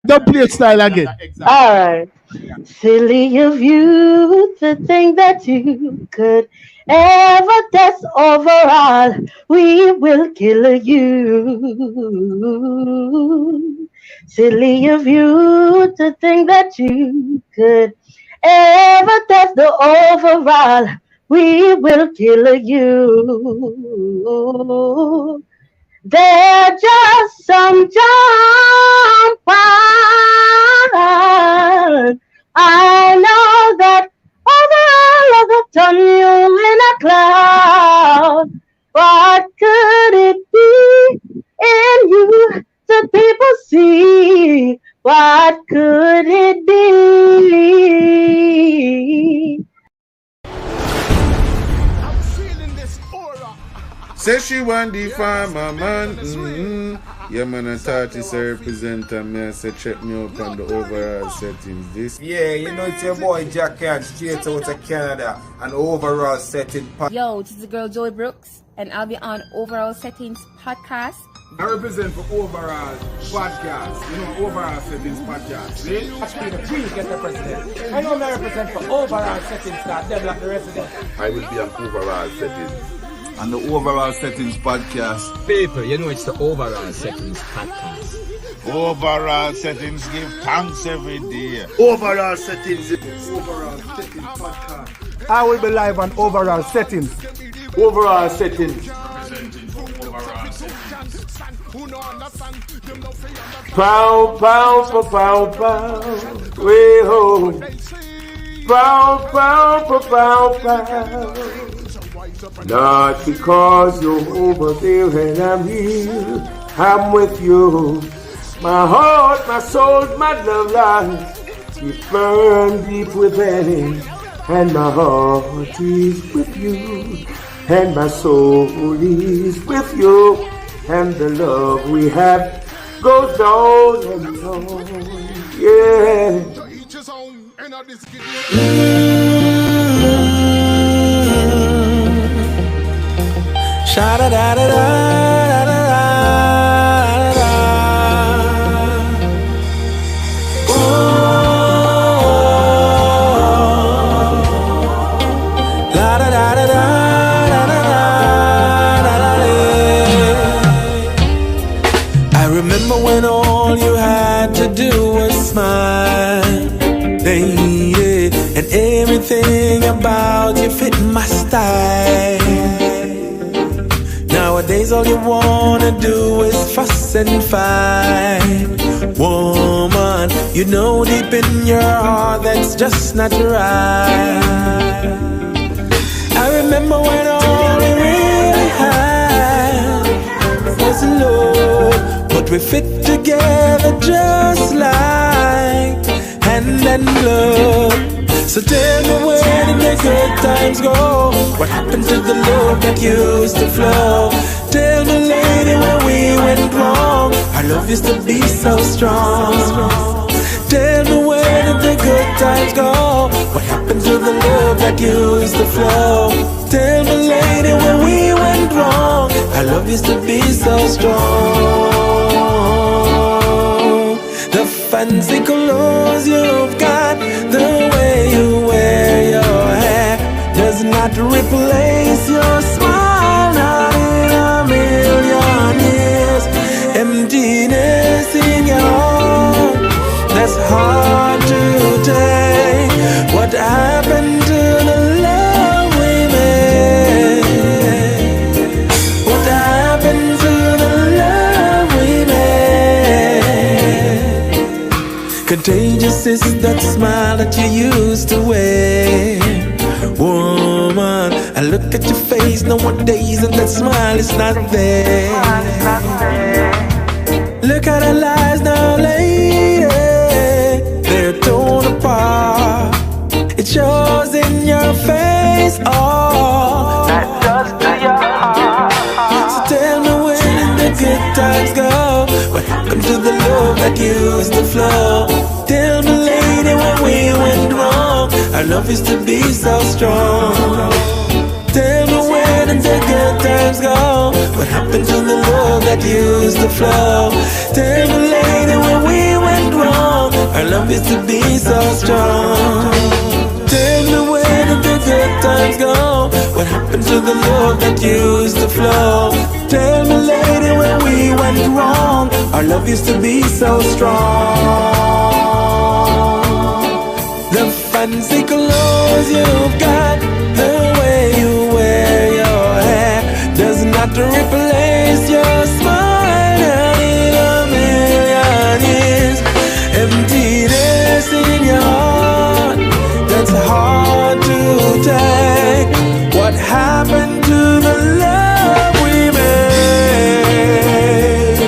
Don't play it style again. All right. Silly of you to think that you could ever test overall. We will kill you. Silly of you to think that you could ever test the overall. We will kill you. They're just some jump on. I know that overall of the done you in a cloud. What could it be in you that people see? What could it be? Say she want the farmer man. Yeah, man, I thought it's a representative. Me, I said check me up on the overall settings. This. Yeah, you know it's your boy Jack Can, straight out of Canada, and overall setting. Yo, this is the girl Joy Brooks, and I'll be on Overall Settings podcast. I represent for Overall Podcast. You know, Overall Settings Podcast. See? Actually, the queen get the president. I know I represent for Overall Settings that develop the resident. I will be on Overall Settings. And the Overall Settings Podcast. People, you know it's the Overall Settings Podcast. Overall Settings give thanks every day. Overall Settings. Overall Settings Podcast. I will be live on Overall Settings. Overall Settings. Pow, pow, pow, pow, pow. Way home. Pow, pow, pow, pow, pow. Not because you're over there and I'm here, I'm with you. My heart, my soul, my love lies, it burns deep within, and my heart is with you, and my soul is with you, and the love we have goes on and on, yeah. Sha da da da da da da da. Oh, la da da da da da da da. I remember when all you had to do was smile, lady, and everything about you fit my style. Nowadays all you wanna do is fuss and fight. Woman, you know deep in your heart that's just not right. I remember when all we really had was love, but we fit together just like hand and glove. So tell me where did the good times go? What happened to the love that used to flow? Tell me lady where we went wrong. Our love used to be so strong. Tell me where did the good times go? What happened to the love that used to flow? Tell me lady where we went wrong. Our love used to be so strong. The fancy clothes you've got, the way you wear your hair, does not replace your smile, not in a million years. Emptiness in your heart, that's hard to take. What happened to the love we made? What happened to the love we made? Contagious is that smile that you used to wear. Woman, I look at your face nowadays and that smile is not there. Look at her eyes now, lady, they're torn apart. It shows in your face, oh, that does to your heart. So tell me where did the good times go? What happened to the love that used to flow? Tell me lady when we went wrong. Our love used to be so strong. Tell me where did the good times go? What happened to the love that used to flow? Tell me lady when we went wrong. Our love used to be so strong. Tell me where did the good times go? What happened to the love that used to flow? Tell me lady where we went wrong. Our love used to be so strong. The fancy clothes you've got, the way you wear your hair, does not replace your smile. And in a million years, emptiness in your heart, that's hard to take. What happened to the love we made?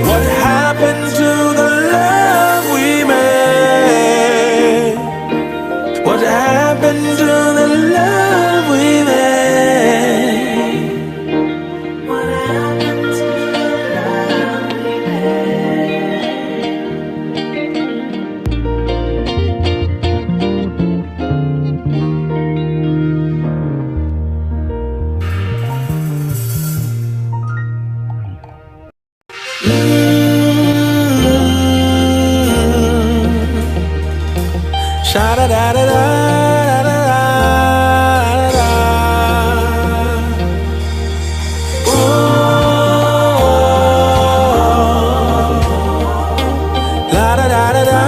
What happened to the love we made? What happened to the love we made? What happened to the love we Sha-da-da-da-da-da-da-da-da. Oh, la-da-da-da-da-da-da-da-da-da.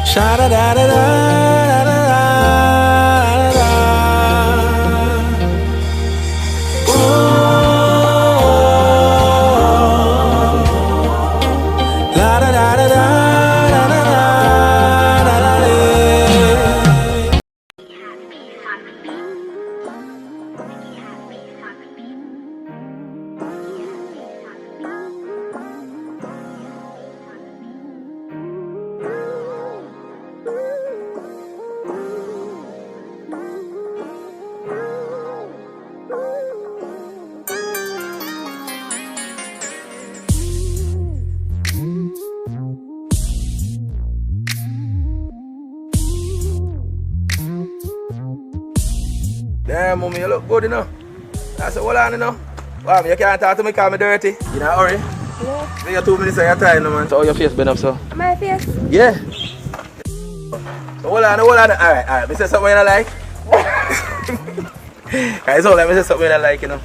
Sha-da-da-da-da-da-da-da-da. Damn, mommy, you look good, you know. I said, hold on, you know. Wow, you can't talk to me, call me dirty. You in a hurry? Yeah. Give you 2 minutes of your time, no, man. So how your face been up, so? My face? Yeah. So hold on. Alright. Me say something you like. Alright, so let me say something you like, you know.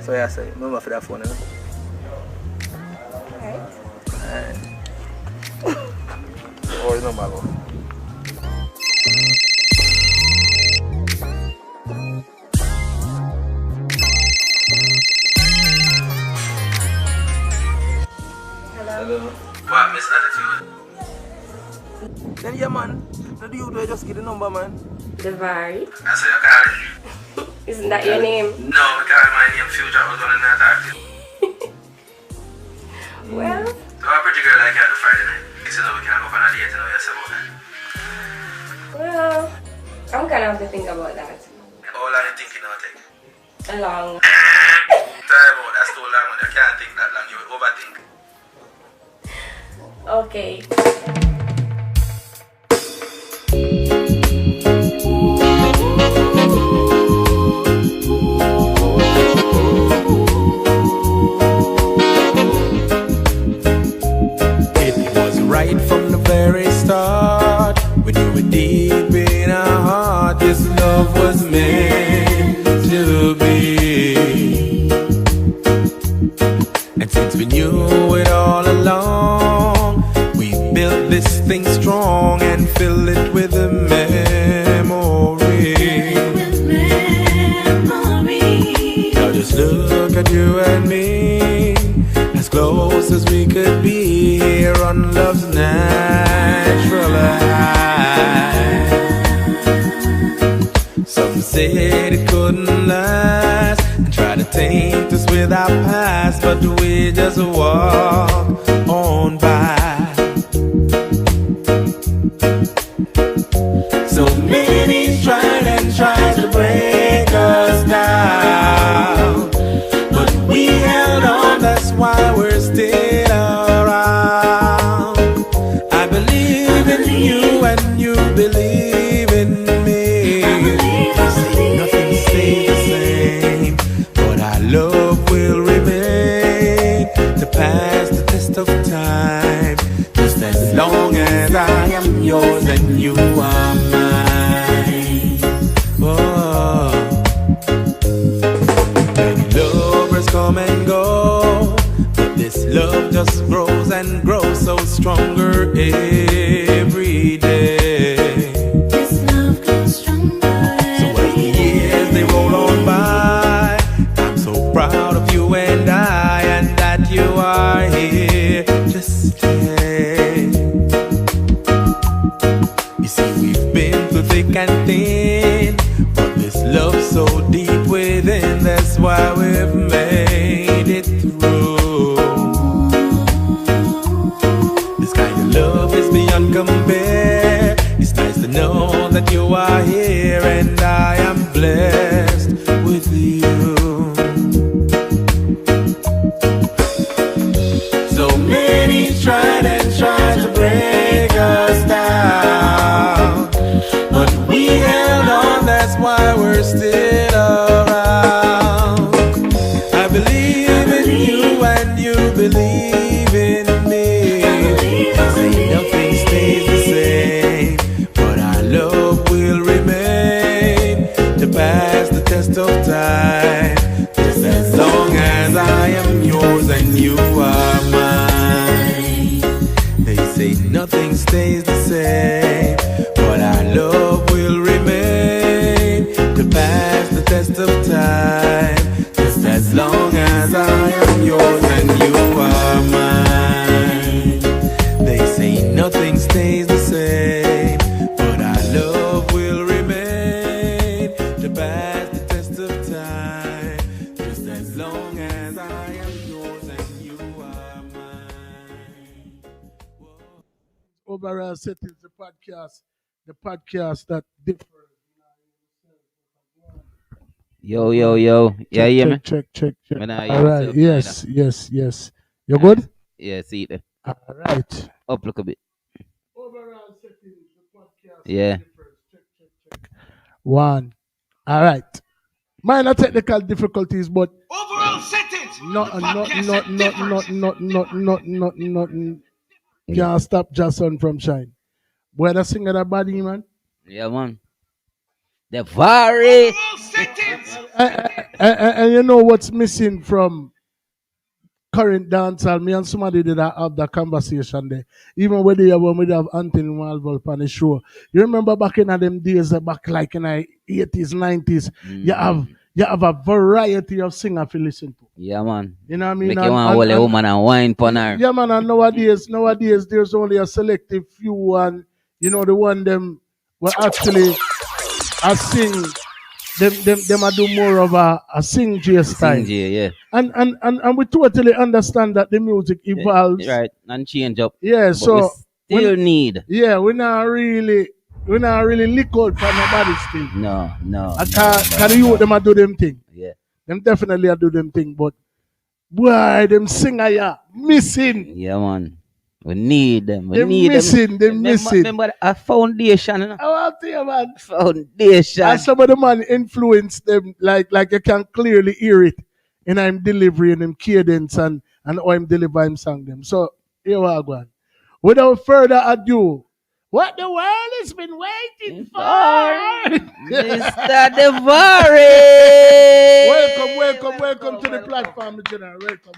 So yeah, say, remember for that phone, you know. Alright. Oh, you know, Mago. Hello. What, Miss Attitude? Then yeah, man. The dude will just get the number, man. DeVaré? I said you call it. Isn't that your name? No, because my name Future was going to talk to you. Well. So a pretty girl like you on Friday night. You know we can go for a date, you know yourself about that. Well, I'm gonna have to think about that. How long you think you know take? A long Time out, that's too long. You can't think that long, you will overthink. Okay. It was right from the very start. When you were deep in our heart, this love was meant to be. And since we knew it all along, we built this thing strong and filled it with a memory. Now just look at you and me, as close as we could be here on love's natural high. Some said it couldn't last and tried to taint us with our past, but we just walk on by. So many tried and tried to break us down, but we held on, that's why we're still around. I believe in you and you believe in me. as I am yours and you are mine. Oh, many lovers come and go, but this love just grows and grows so stronger every day. This love grows stronger. So as the years they roll on by, I'm so proud of you and that you are here to stay. You see, we've been through thick and thin, but this love's so deep within, that's why we've made it through. This kind of love is beyond compare. It's nice to know that you are here and I am blessed with you. So many tried and tried to break us down, but we held on, that's why we're still around. I believe in you and you believe in me. Say nothing stays the same, but our love will remain to pass the test of time. Just as long as I am yours and you are mine. They say nothing stays the same, but our love will remain to pass the test of time. Just as long as I am yours and you are mine. They say nothing stays the same, but our love will remain to pass the test of time. Just as long as I am yours and you are mine. Overall settings, the podcast that differs. Yo. Yeah, you hear me? Check. When I All right. Yes. You're good? Yeah, see it. All right. Up look a bit. Overall settings, the podcast. Yeah. Check. One. All right. Minor technical difficulties, but Overall settings. nothing. Can't stop Jason from shine. Boy, that singer that body, man. Yeah, man. DeVaré. And you know what's missing from current dancehall? Me and somebody did have that conversation there. Even when we have Anthony Malvolp on the show. You remember back in them days, back like in the 80s, 90s, you have a variety of singers to listen to. Yeah, man. You know what I mean? Make you want to hold a woman and wine pon her. Yeah, man. And nowadays, there's only a selective few, and you know the one them will actually sing. Them do more of a sing J style. Sing J, yeah. And we totally understand that the music evolves. Yeah, right, and change up. Yeah, but so we still need. Yeah, we're not really lick out for nobody's thing. No. Can you them do them thing? Yeah. Them definitely do them thing, but boy, them singer missing. Yeah, man. We need them. They're missing. Remember a foundation. I want to you, man. Foundation. And some of the man influenced them, like you can clearly hear it in I'm delivering him cadence and how I'm delivering song them. So here we go. Without further ado, what the world has been waiting for, Mr. DeVaré. Welcome to the platform, General. Welcome.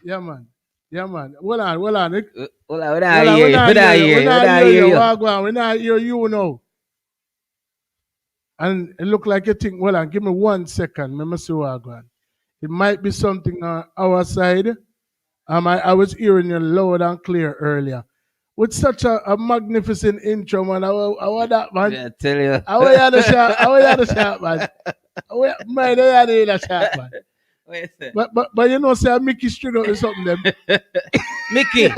Yeah, man. Hold on. Hold on. We're not hear you. We're not hear you now. And it look like you think, hold on, give me 1 second. Let me see what going on. It might be something on our side. I was hearing you loud and clear earlier. With such a magnificent intro, man. I want that, man. Yeah, tell you. I want the shot, man. Man, they are the shot, man. But you know, say Mickey string up with something them. Mickey.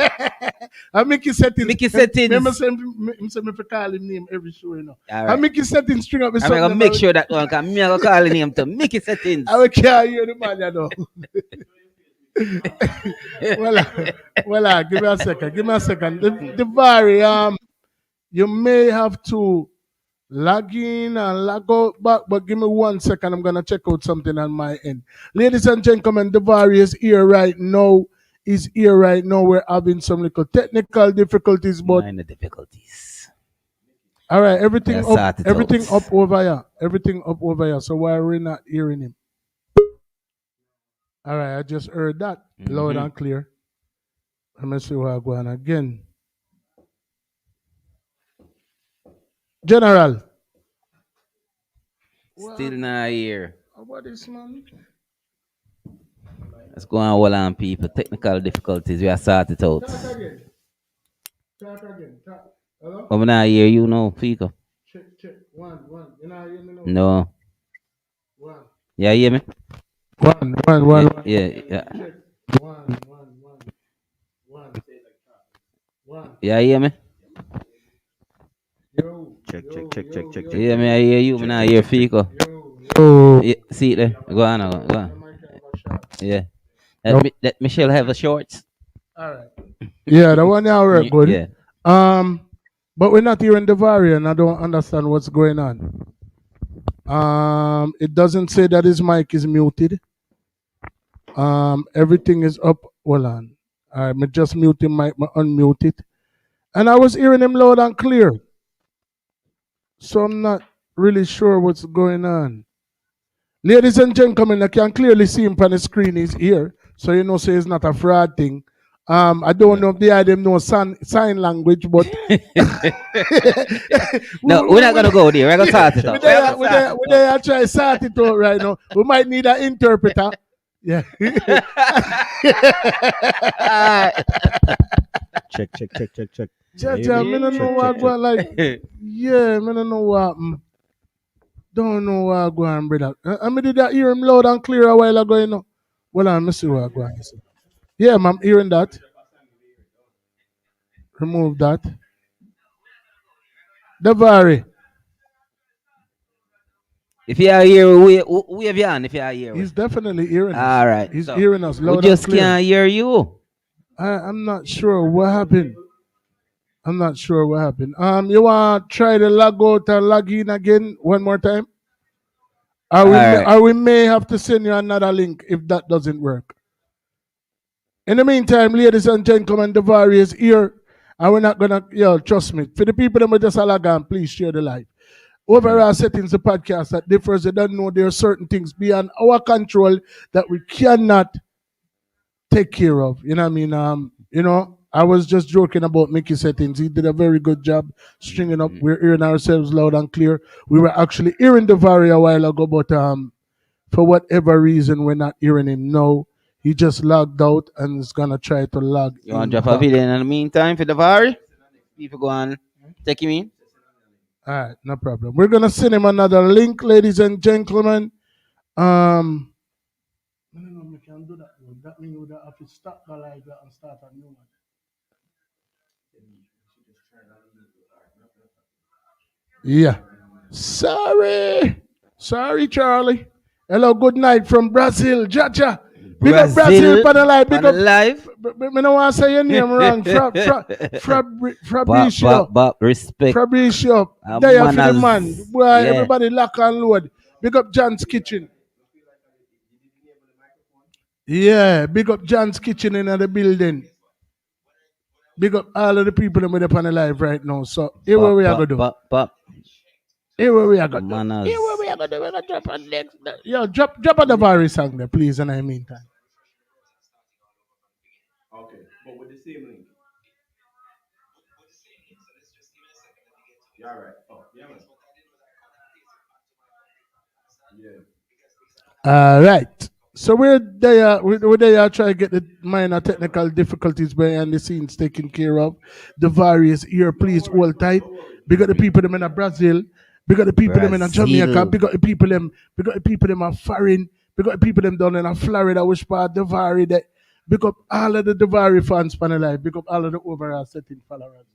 Mickey settings. Mickey settings. Remember say me call him name every show, you know. All right. Mickey settings string up with something. I'm gonna make sure that one can me I go call him name to Mickey settings. I will carry you the man, you know. well, give me a second. DeVaré, you may have to log in and log out back, but give me 1 second. I'm gonna check out something on my end. Ladies and gentlemen, DeVaré is here right now. is here right now. We're having some little technical difficulties, but Minor difficulties. all right, everything Yeah, up, everything up over here, everything up over here. So why are we not hearing him? All right, I just heard that loud and clear. Let me see what I go on again. General. Still not here. How about this, man? Let's go on, hold on, people. Technical difficulties. We are sort it out. Talk again. Talk again. Talk. Hello? I'm not hear you now, Fico. Check. One. You not hear me now? No. One. Yeah, hear me? One. Yeah. Check. One. Yeah, hear me? Yo. Check. Yeah, me, I hear you. Me not hear Fico. Yo. Yeah, see it there. Go on. Yeah. Let Michelle have a shorts. All right. Yeah, the one now work good. Yeah. But we're not hearing DeVaré, and I don't understand what's going on. It doesn't say that his mic is muted. Everything is up. Hold on. All right, me just mute him mic, me unmute it. And I was hearing him loud and clear. So I'm not really sure what's going on. Ladies and gentlemen, I can clearly see him on the screen. He's here. So you know, so it's not a fraud thing. I don't know if the item knows sign language, but no, we're not gonna go there. We're gonna start it out. We're try to start it out right now. We might need an interpreter. Yeah. Check. Jaja, I don't know what going like. Yeah, I don't know what. Don't know what going, brother. I did that hear him loud and clear a while ago, you know. Well, let me see what going. Yeah, I'm hearing that. Remove that. DeVaré. If you are here, we have you on. If you are here, he's definitely hearing us. All right, he's hearing us loud we just and clear. can't hear you. I'm not sure what happened. I'm not sure what happened. You want to try to log out and log in again one more time? Or we may have to send you another link if that doesn't work. In the meantime, ladies and gentlemen, DeVaré is here. And we're not going to, trust me. For the people that will just log on, please share the live. Overall settings, the podcast that differs, they don't know there are certain things beyond our control that we cannot take care of. You know what I mean? I was just joking about Mickey settings. He did a very good job stringing up. We're hearing ourselves loud and clear. We were actually hearing DeVaré a while ago, but for whatever reason, we're not hearing him now. He just logged out and is going to try to log in. You want to drop a video in the meantime for DeVaré? People go on, take him in. All right, no problem. We're going to send him another link, ladies and gentlemen. I don't know if we can do that. That means we have to stop the live and start a new one. Yeah. Sorry, Charlie. Hello, good night from Brazil, Jaja. Big up Brazil for the live. Big up live. I don't want to say your name wrong. Fabricio. Respect. Fabricio. There for the man. Boy, everybody lock and load. Big up John's Kitchen. Yeah, big up John's Kitchen in the building. Big up all of the people that are up on the live right now. So here what we are going to do. Here what we are going to do. We're going to drop on next. Yo, drop a DeVaré song there, please, in the meantime. Okay, but with the same link. Yeah, right. Oh, yeah, man. Yeah. All right. So we're there trying to get the minor technical difficulties behind the scenes taken care of. DeVaré is here. Please hold tight. Big up the people them in Brazil. Big up the people them in Jamaica. Big up the people them are foreign. Big up the people them down in Florida, which part DeVaré that. Big up all of the DeVaré fans for the life. Big up all of the overall setting followers.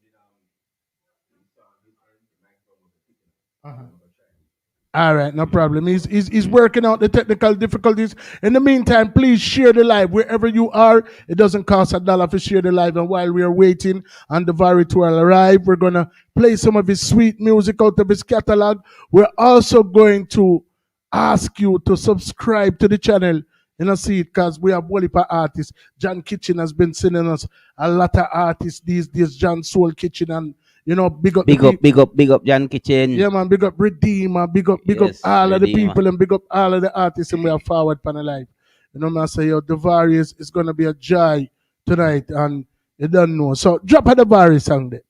All right, no problem. He's working out the technical difficulties. In the meantime, please share the live wherever you are. It doesn't cost $1 to share the live. And while we are waiting on DeVaré to arrive, we're gonna play some of his sweet music out of his catalog. We're also going to ask you to subscribe to the channel. You know, see it because we have one heap of artists. John Kitchen has been sending us a lot of artists these days. John Soul Kitchen and big up, big up John Kitchen. Yeah, man, big up Redeemer, big up all of the people and big up all of the artists and we are forward for the life. Man, I say, DeVaré is gonna be a joy tonight and you don't know. So drop a DeVaré song there.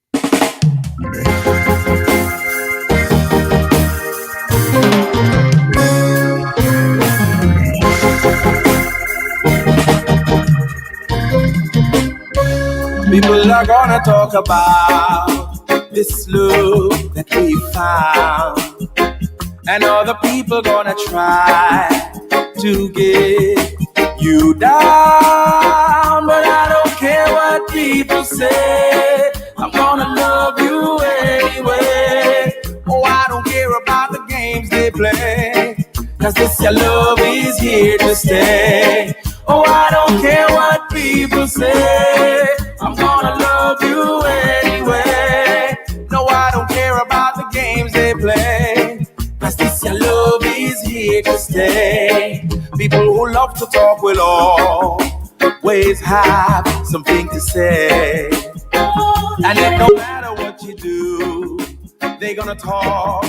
People are gonna talk about this love that we found, and other people gonna try to get you down. But I don't care what people say, I'm gonna love you anyway. Oh, I don't care about the games they play, 'cause this your love is here to stay. Oh, I don't care what people say, I'm gonna love you anyway. No, I don't care about the games they play, 'cause this your love is here to stay. People who love to talk will always have something to say. And it no matter what you do, they gonna talk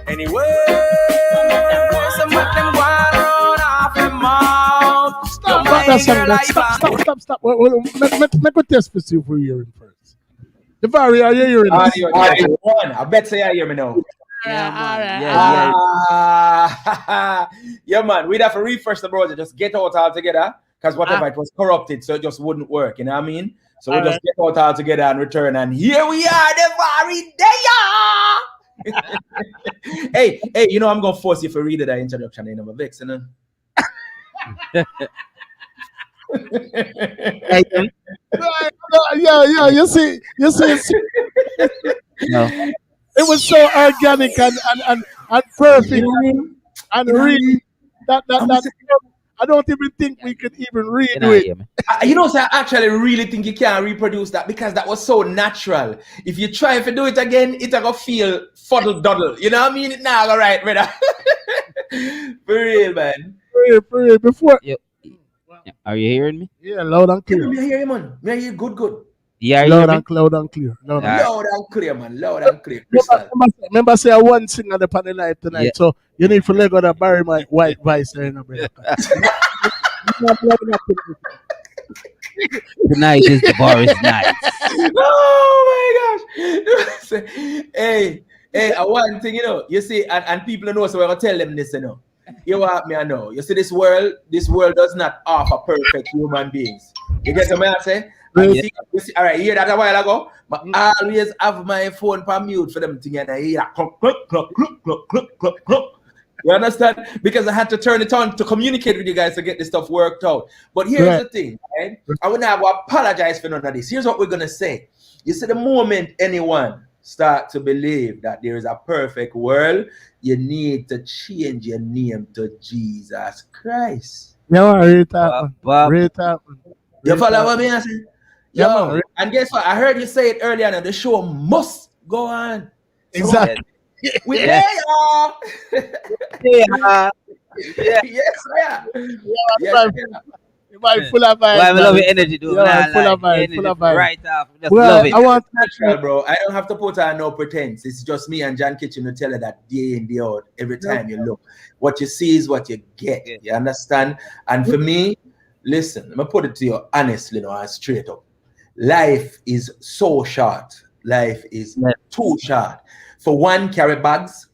anyway. Some of them want run off their mouth. Stop. Make a test to see if we're hearing first. DeVaré, are you hearing this? Audio 1. I bet say I hear me now. Yeah, man. We'd have to refresh the browser, just get out altogether, because whatever it was corrupted, so it just wouldn't work. You know what I mean? So we'll just get out altogether and return, and here we are, DeVaré there. Hey, I'm gonna force you to read that introduction in my vex, you know. Yeah, you see. No. It was so organic and perfect and real that I don't even think we could even read it. So I actually really think you can't reproduce that because that was so natural. If you try to do it again, it's gonna feel fuddle-duddle. You know what I mean? It's not all right, brother. For real, man. For real. Before. Yep. Are you hearing me? Yeah, loud and clear. I hear you, man. I hear you good. Yeah, loud and clear. Loud and clear, man. Loud and clear. Remember, say I one singer the panel live tonight, so you need to let go to bury my white vice there, brother. Tonight is DeVaré's night. Oh my gosh. Hey, one thing, you see, and people know, so we're gonna tell them this, You want me, I know. You see, this world does not offer perfect human beings. You get what I say? You see, all right, you hear that a while ago? But I always have my phone on mute for them thing, and I hear that cluck, cluck, cluck, cluck, cluck, cluck, cluck, cluck. You understand? Because I had to turn it on to communicate with you guys to get this stuff worked out. But here's the thing, right? I wouldn't have to apologize for none of this. Here's what we're gonna say. You see, the moment anyone start to believe that there is a perfect world, you need to change your name to Jesus Christ. Yeah, read that. You follow what I say? Yo, and guess what? I heard you say it earlier now. The show must go on. Exactly. We there, y'all. Yeah. Yes, yeah. Full of vibes. I love your energy, dude. Full of vibes. Right off. Just love it. I want natural, bro. I don't have to put on no pretense. It's just me and John Kitchen to tell you that day in, day out, every time you look. What you see is what you get. You understand? And for me, listen, I'm going to put it to you honestly now and straight up. Life is so short. Life is too short. For one, carry bags.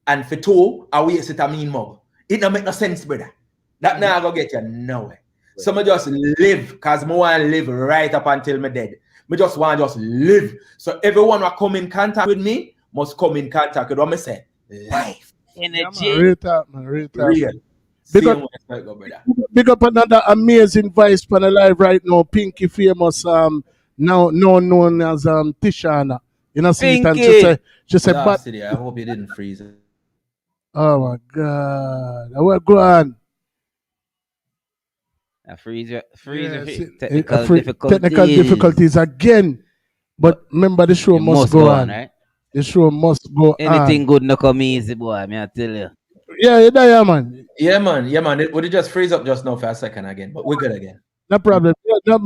And for two, I waste it a mean mug. It don't make no sense, brother. That now go get you nowhere. So I just live, because I want to live right up until I'm dead. I just want to just live. So everyone who come in contact with me must come in contact with what I say. Life. Energy. Real. Big up another amazing voice for the live right now. Pinky famous now known as Tishana. You know, see it, and she said, but I hope you didn't freeze it. Oh my God. Well, go on. Technical difficulties again. But remember, the show must go on. Right? The show must go on. Anything good no come easy, boy. I tell you. Yeah, man. Yeah, man. Yeah, man. Would it just freeze up just now for a second again? But we're good again. No problem. Yeah,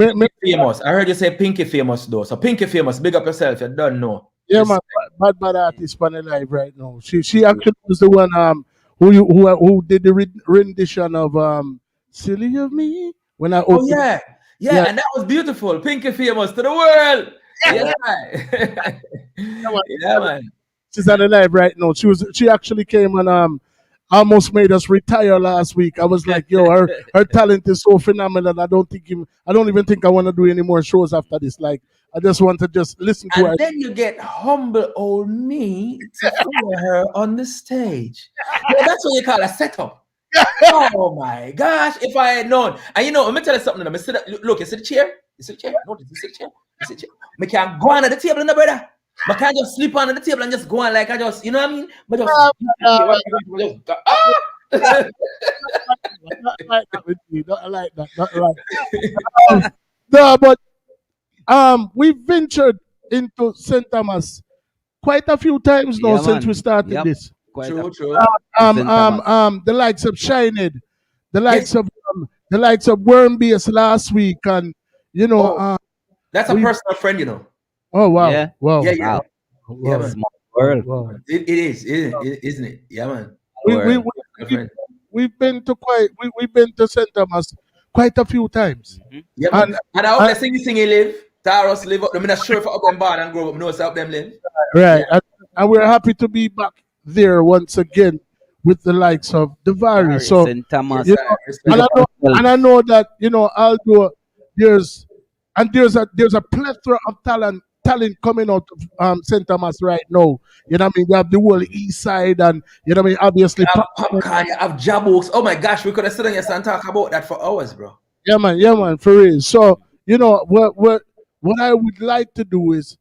Famous. I heard you say Pinky Famous though. So Pinky Famous, big up yourself. You don't know. yeah, man. Bad artist on the live right now. She actually was the one who did the rendition of "Silly of Me" when I Oh opened. yeah, and that was beautiful. Pinky Famous to the world. Yeah, yeah, man. She's on the live right now. She actually came and almost made us retire last week. I was like, yo, her talent is so phenomenal. I don't even think I want to do any more shows after this. Like, I just want to just listen to her. And then you get humble old me to follow her on the stage. Yeah, that's what you call a setup. Oh my gosh, if I had known. And you know, let me tell you something. Let me sit look, you see the chair? You see the chair? No, you see the chair? You see the chair? I can't go on at the table, no, brother. I can't just sleep on the table and just go on like I just, you know what I mean? But just, not like that. No, but we ventured into St. Thomas quite a few times now since we started this. True. The likes of Shined, the likes of Wormbase last week, and you know, that's a personal friend, you know. Oh wow! Yeah. Wow! Yeah. Wow. Yeah, man. Small world. Wow. It is, isn't it? Yeah, man. We've been to St. Thomas quite a few times. Yeah, man. And I hope they sing live. Taros live up. I'm not sure if up them born and grow up. No, it's up them live. Right. And we're happy to be back there once again with the likes of DeVaré. So, St. Thomas. you know, and I know that, you know, although there's a plethora of talent coming out of St. Thomas right now. You know what I mean? You have the whole east side, and you know what I mean, obviously you have Popcorn, you have Jabooks. Oh my gosh, we could have sit on here and talk about that for hours, bro. Yeah, man, for real. So, you know, what I would like to do is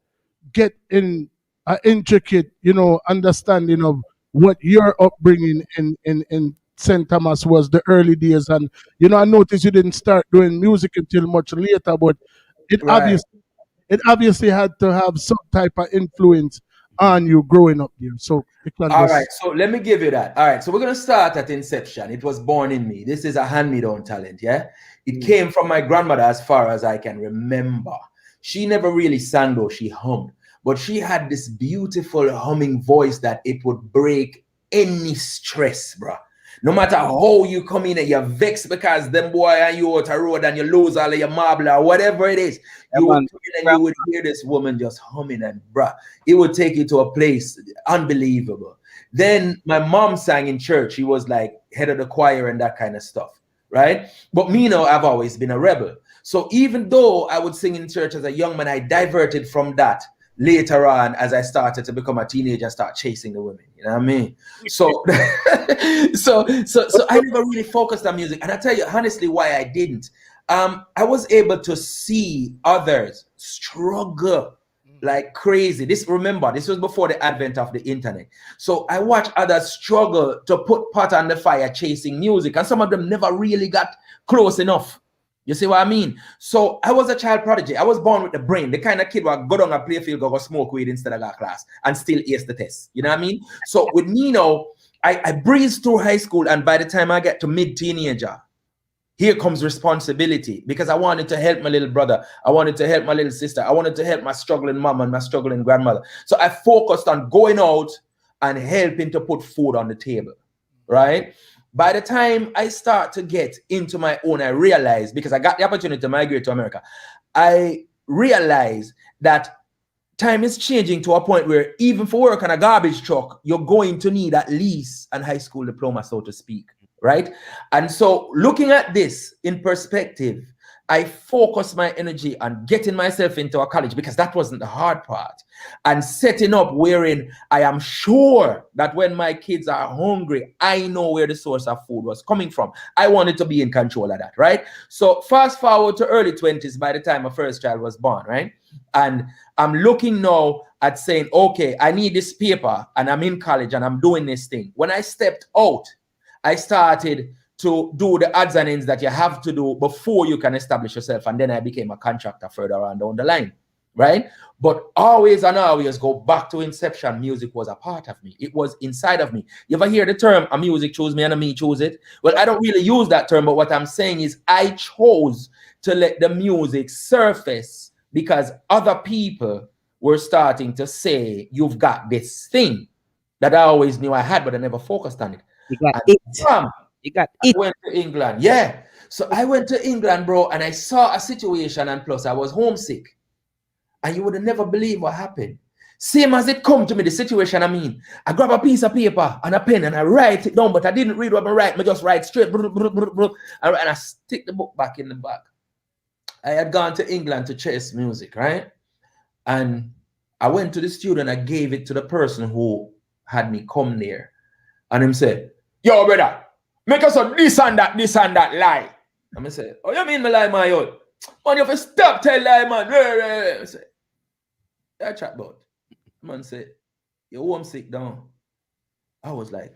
get in an intricate, you know, understanding of what your upbringing in St. Thomas was, the early days. And, you know, I noticed you didn't start doing music until much later, but it obviously had to have some type of influence on you growing up there. So all right, so let me give you that. All right, so we're gonna start at inception. It was born in me. This is a hand-me-down talent, yeah. It came from my grandmother as far as I can remember. She never really sang though, she hummed. But she had this beautiful humming voice that it would break any stress, bro. No matter how you come in and you're vexed because them boy and you out a road and you lose all of your marble or whatever it is, you would come in and you would hear this woman just humming, and bruh, it would take you to a place unbelievable. Then my mom sang in church. She was like head of the choir and that kind of stuff, right? But me, now, I've always been a rebel. So even though I would sing in church as a young man, I diverted from that later on as I started to become a teenager and start chasing the women. You know what I mean? So, so I never really focused on music. And I tell you honestly why I didn't. I was able to see others struggle like crazy. This was before the advent of the internet. So I watched others struggle to put pot on the fire chasing music. And some of them never really got close enough. You see what I mean? So I was a child prodigy. I was born with the brain, the kind of kid who go down and play field, go smoke weed instead of got class and still ace the test. You know what I mean? So with me now, I breezed through high school, and by the time I get to mid-teenager, here comes responsibility, because I wanted to help my little brother. I wanted to help my little sister. I wanted to help my struggling mom and my struggling grandmother. So I focused on going out and helping to put food on the table, right? By the time I start to get into my own, I realized, because I got the opportunity to migrate to America, I realized that time is changing to a point where even for work on a garbage truck, you're going to need at least a high school diploma, so to speak, right? And so looking at this in perspective, I focused my energy on getting myself into a college, because that wasn't the hard part, and setting up wherein I am sure that when my kids are hungry, I know where the source of food was coming from. I wanted to be in control of that, right? So fast forward to early 20s by the time my first child was born, right? And I'm looking now at saying, okay, I need this paper, and I'm in college and I'm doing this thing. When I stepped out, I started to do the odds and ends that you have to do before you can establish yourself. And then I became a contractor further on down the line, right? But always and always go back to inception. Music was a part of me. It was inside of me. You ever hear the term, a music chose me and a me chose it? Well, I don't really use that term, but what I'm saying is I chose to let the music surface because other people were starting to say, you've got this thing that I always knew I had, but I never focused on it. You got it. You got it. I went to England. Yeah. So I went to England, bro, and I saw a situation, and plus I was homesick. And you would have never believed what happened. Same as it come to me, the situation I mean. I grab a piece of paper and a pen and I write it down, but I didn't read what I write. I just write straight. And I stick the book back in the bag. I had gone to England to chase music, right? And I went to the studio and I gave it to the person who had me come there. And him said, yo, brother, make us a this and that lie. And I said, oh, you mean me lie, my old? Man, you have to stop tell lie, man. I said, I chat about. Man said, you're homesick down. I was like,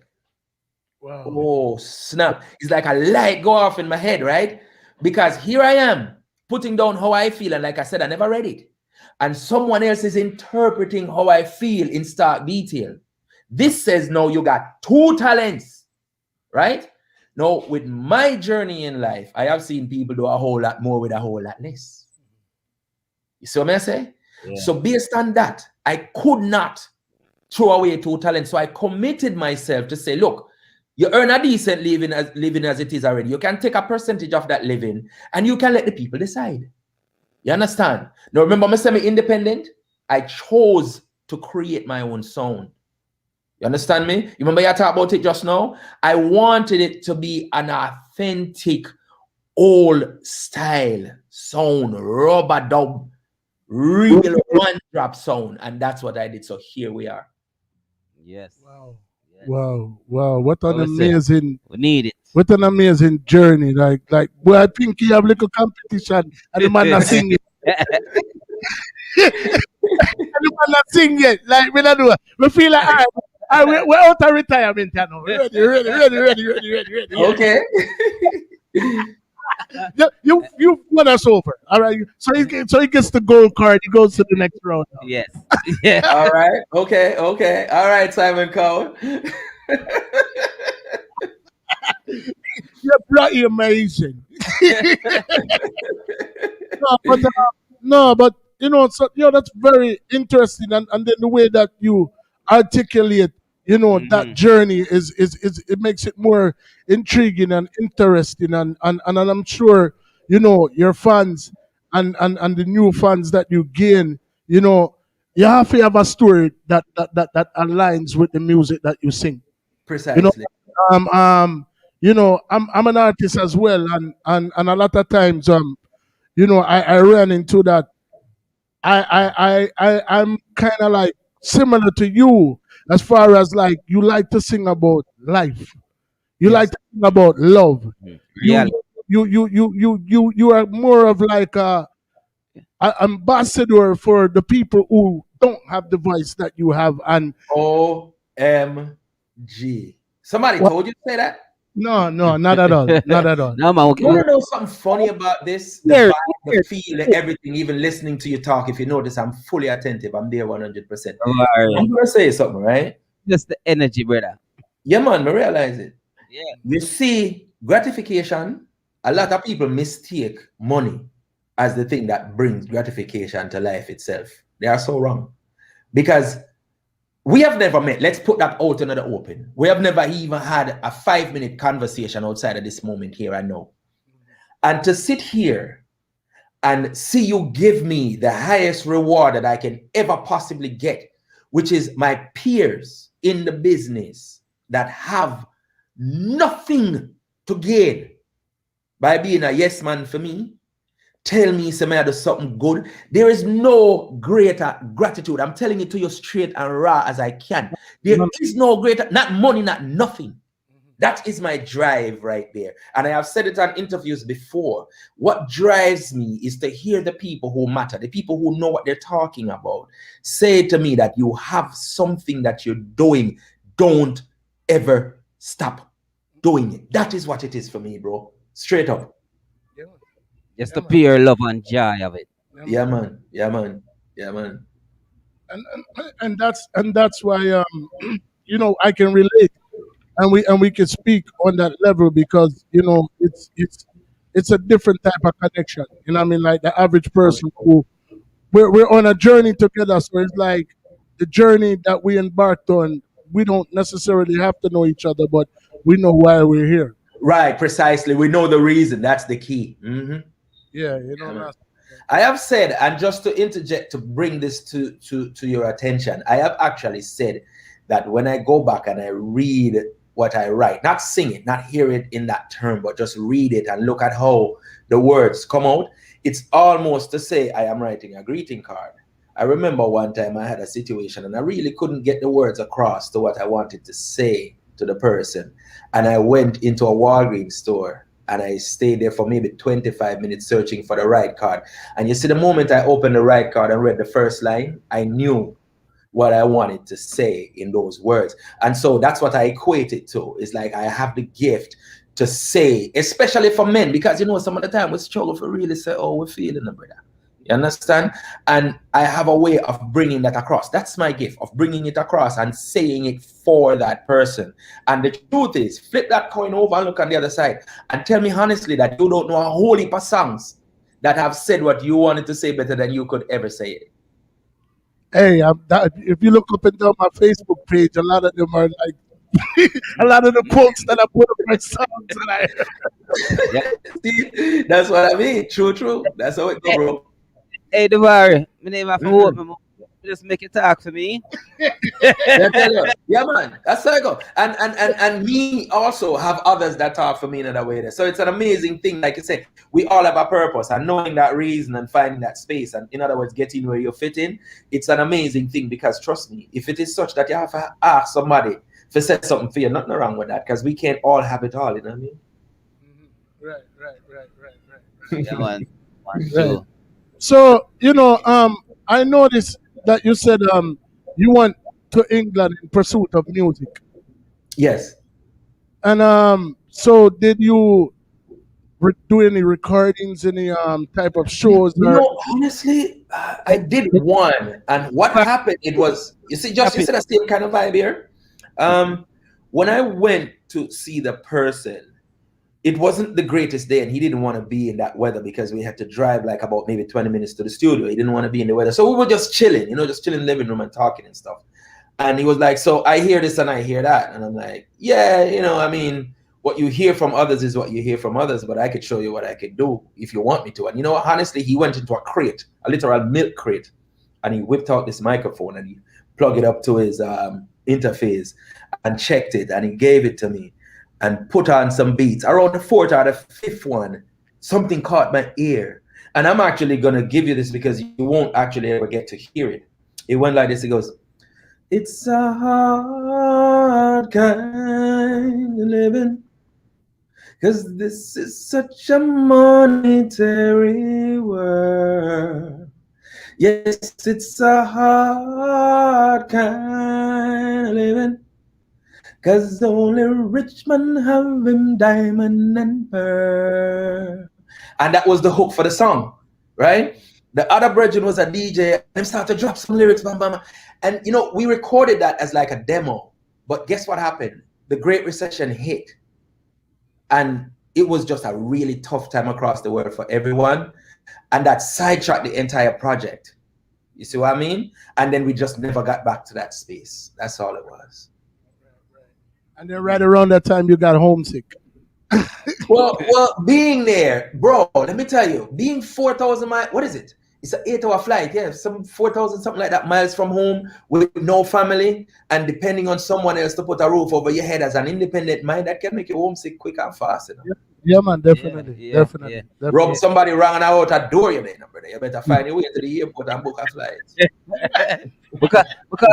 wow. Oh, snap. It's like a light go off in my head, right? Because here I am putting down how I feel. And like I said, I never read it. And someone else is interpreting how I feel in stark detail. This says, no, you got two talents, right? Now, with my journey in life, I have seen people do a whole lot more with a whole lot less. You see what I say? Yeah. So based on that, I could not throw away two talents. So I committed myself to say, look, you earn a decent living as it is already. You can take a percentage of that living and you can let the people decide. You understand? Now, remember, I'm semi-independent. I chose to create my own sound. You understand me? You remember you talked about it just now? I wanted it to be an authentic, old style sound, rubber dub, real one-drop sound. And that's what I did. So here we are. Yes. Wow. Yes. Wow. What an amazing... We need it. What an amazing journey. Like, well, I think you have little competition and the man not sing it. And the man not sing it. Like, we don't do it. We feel like, all right, we're out of retirement now. Ready. Okay. You won us over. All right. So he gets the gold card. He goes to the next round now. Yes. Yeah. All right. Okay. All right, Simon Cowell. You're bloody amazing. But you know, so that's very interesting, and then the way that you articulate, you know, that journey is it makes it more intriguing and interesting, and I'm sure, you know, your fans and the new fans that you gain, you know, you have to have a story that aligns with the music that you sing. Precisely. You know, I'm an artist as well, and a lot of times, you know, I ran into that. I'm kind of like similar to you as far as like you like to sing about life, you like to sing about love. You are more of like a ambassador for the people who don't have the voice that you have. And OMG, somebody told you to say that. No, not at all. Not at all. No, man. You want to know something funny about this? The vibe, the feel, everything, even listening to you talk. If you notice, I'm fully attentive. I'm there 100%. I'm going to say something, right? Just the energy, brother. Yeah, man, I realize it. Yeah. You see, gratification, a lot of people mistake money as the thing that brings gratification to life itself. They are so wrong. Because we have never met. Let's put that out into the open. We have never even had a 5-minute conversation outside of this moment here and now. And to sit here and see you give me the highest reward that I can ever possibly get, which is my peers in the business that have nothing to gain by being a yes man for me, tell me somebody I do something good. There is no greater gratitude. I'm telling it to you straight and raw as I can. There is no greater, not money, not nothing. That is my drive right there. And I have said it on interviews before. What drives me is to hear the people who matter, the people who know what they're talking about, say to me that you have something that you're doing. Don't ever stop doing it. That is what it is for me, bro. Straight up. Just the pure love and joy of it. Yeah, man. Yeah, man. And that's why you know, I can relate, and we can speak on that level because you know it's a different type of connection. You know what I mean? Like the average person who we're on a journey together, so it's like the journey that we embarked on. We don't necessarily have to know each other, but we know why we're here. Right, precisely. We know the reason. That's the key. Yeah, you know. Yeah, man. I have said, and just to interject to bring this to your attention, I have actually said that when I go back and I read what I write, not sing it, not hear it in that term, but just read it and look at how the words come out, it's almost to say I am writing a greeting card. I remember one time I had a situation and I really couldn't get the words across to what I wanted to say to the person. And I went into a Walgreens store and I stayed there for maybe 25 minutes searching for the right card. And you see, the moment I opened the right card and read the first line, I knew what I wanted to say in those words. And so that's what I equate it to. It's like I have the gift to say, especially for men, because you know, some of the time we struggle to really say, oh, we're feeling it, brother. You understand? And I have a way of bringing that across. That's my gift, of bringing it across and saying it for that person. And the truth is, flip that coin over and look on the other side and tell me honestly that you don't know a whole heap of songs that have said what you wanted to say better than you could ever say it. Hey, if you look up and down my Facebook page, a lot of them are like a lot of the quotes that I put up my songs. See, that's what I mean. True. That's how it goes, bro. Hey, DeVaré, my name is just make it talk for me. Yeah, man, that's how I go. And me also have others that talk for me in another way. So it's an amazing thing. Like you say, we all have a purpose, and knowing that reason and finding that space, and in other words, getting where you fit in, it's an amazing thing. Because trust me, if it is such that you have to ask somebody to say something for you, nothing wrong with that, because we can't all have it all, you know what I mean? Right. Yeah, man. Right. So, you know, I noticed that you said you went to England in pursuit of music. Yes. And so did you do any recordings, any type of shows? You know, honestly, I did one. And what happened, it was, you see the same kind of vibe here. When I went to see the person, it wasn't the greatest day, and he didn't want to be in that weather because we had to drive like about maybe 20 minutes to the studio. He didn't want to be in the weather. So we were just chilling, you know, just chilling in the living room and talking and stuff. And he was like, so I hear this and I hear that. And I'm like, yeah, you know, I mean, what you hear from others is what you hear from others, but I could show you what I could do if you want me to. And you know what, honestly, he went into a crate, a literal milk crate, and he whipped out this microphone and he plugged it up to his interface and checked it, and he gave it to me and put on some beats. Around the fourth or the fifth one, something caught my ear. And I'm actually going to give you this because you won't actually ever get to hear it. It went like this. It goes, it's a hard kind of living, because this is such a monetary world. Yes, it's a hard kind of living, because only rich men have him diamond and pearl. And that was the hook for the song, right? The other brethren was a DJ, and started to drop some lyrics, bam, bam. And, you know, we recorded that as like a demo. But guess what happened? The Great Recession hit. And it was just a really tough time across the world for everyone. And that sidetracked the entire project. You see what I mean? And then we just never got back to that space. That's all it was. And then right around that time, you got homesick. well, being there, bro, let me tell you, being 4,000 miles, what is it? It's an 8-hour flight, yeah, some 4,000, something like that, miles from home with no family, and depending on someone else to put a roof over your head as an independent mind, that can make you homesick quick and fast, you know? Yeah, man, definitely. Definitely. Rub somebody wrong out a door, you know, brother. You better find your way to the airport and book a flight. because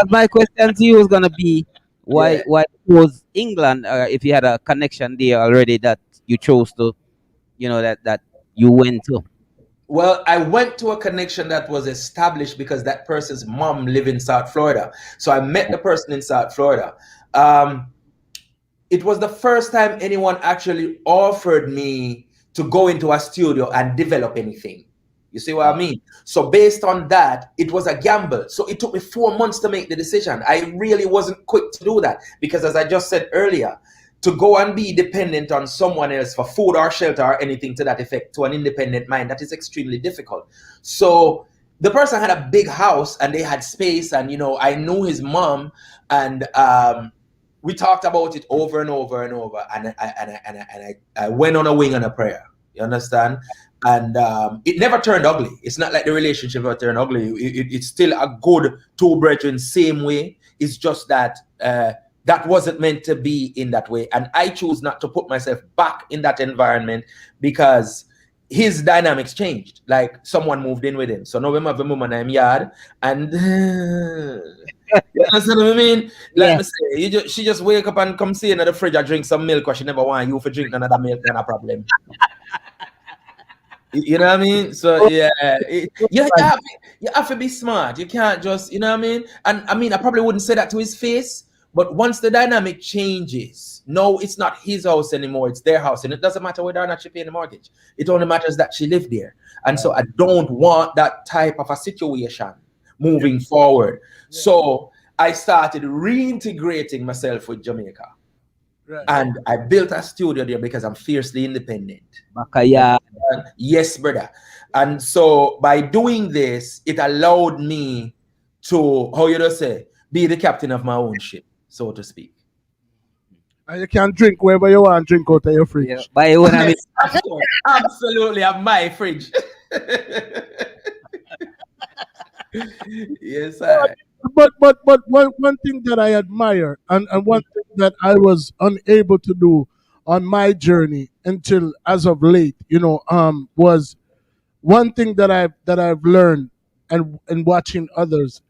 my question to you is gonna be why was England, if you had a connection there already that you chose to, you know, that you went to? Well, I went to a connection that was established because that person's mom lived in South Florida. So I met the person in South Florida. It was the first time anyone actually offered me to go into a studio and develop anything. You see what I mean? So based on that, it was a gamble. So it took me 4 months to make the decision. I really wasn't quick to do that because, as I just said earlier, to go and be dependent on someone else for food or shelter or anything to that effect to an independent mind, that is extremely difficult. So the person had a big house and they had space, and I knew his mom, and we talked about it over and over and over, and I went on a wing and a prayer. You understand? And it never turned ugly. It's not like the relationship ever turned ugly. It's still a good two brethren, same way. It's just that that wasn't meant to be in that way. And I choose not to put myself back in that environment because his dynamics changed. Like someone moved in with him. So now we have a woman named Yard. And you understand what I mean? Like me say, she just wake up and come see in the fridge and drink some milk because she never want you to drink another milk, then a problem. You know what I mean? So yeah, you have to be smart. You can't just, you know what I mean? And I mean, I probably wouldn't say that to his face, but once the dynamic changes, no, it's not his house anymore, it's their house. And it doesn't matter whether or not she paying the mortgage. It only matters that she lived there. And so I don't want that type of a situation moving forward. So I started reintegrating myself with Jamaica. Right. And I built a studio there because I'm fiercely independent. Yes, brother. And so by doing this, it allowed me to, how you just say, be the captain of my own ship, so to speak. And you can drink wherever you want, drink out of your fridge. Yeah, by your own absolutely, I'm my fridge. Yes, sir. But one thing that I admire and one thing that I was unable to do on my journey until as of late, was one thing that I've learned and watching others,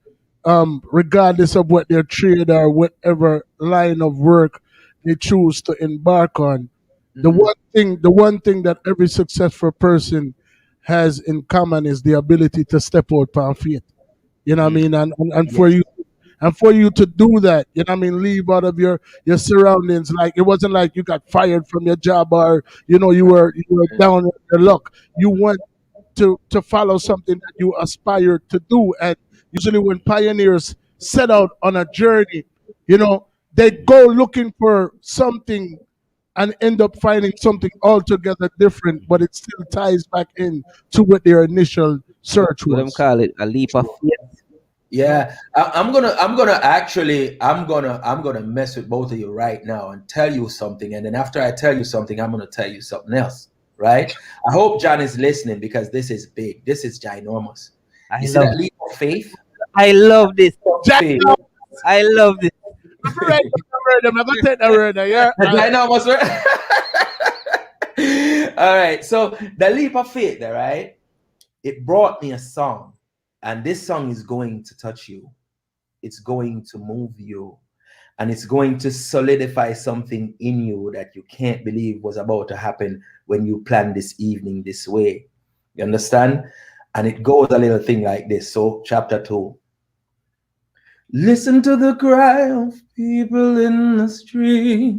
regardless of what their trade or whatever line of work they choose to embark on. The one thing that every successful person has in common is the ability to step out on faith. You know what I mean? And for you to do that, you know what I mean, leave out of your surroundings. Like it wasn't like you got fired from your job or you were down on your luck. You want to follow something that you aspire to do. And usually when pioneers set out on a journey, they go looking for something and end up finding something altogether different, but it still ties back in to what their initial search was. What them call it? A leap of faith. Yeah, I'm gonna mess with both of you right now and tell you something, and then after I tell you something, I'm gonna tell you something else. Right? I hope John is listening because this is big. This is ginormous. You see that leap of faith? I love this. I love this. Ginormous. All right. So the leap of faith, right? It brought me a song. And this song is going to touch you. It's going to move you. And it's going to solidify something in you that you can't believe was about to happen when you planned this evening this way. You understand? And it goes a little thing like this. So, chapter 2. Listen to the cry of people in the street.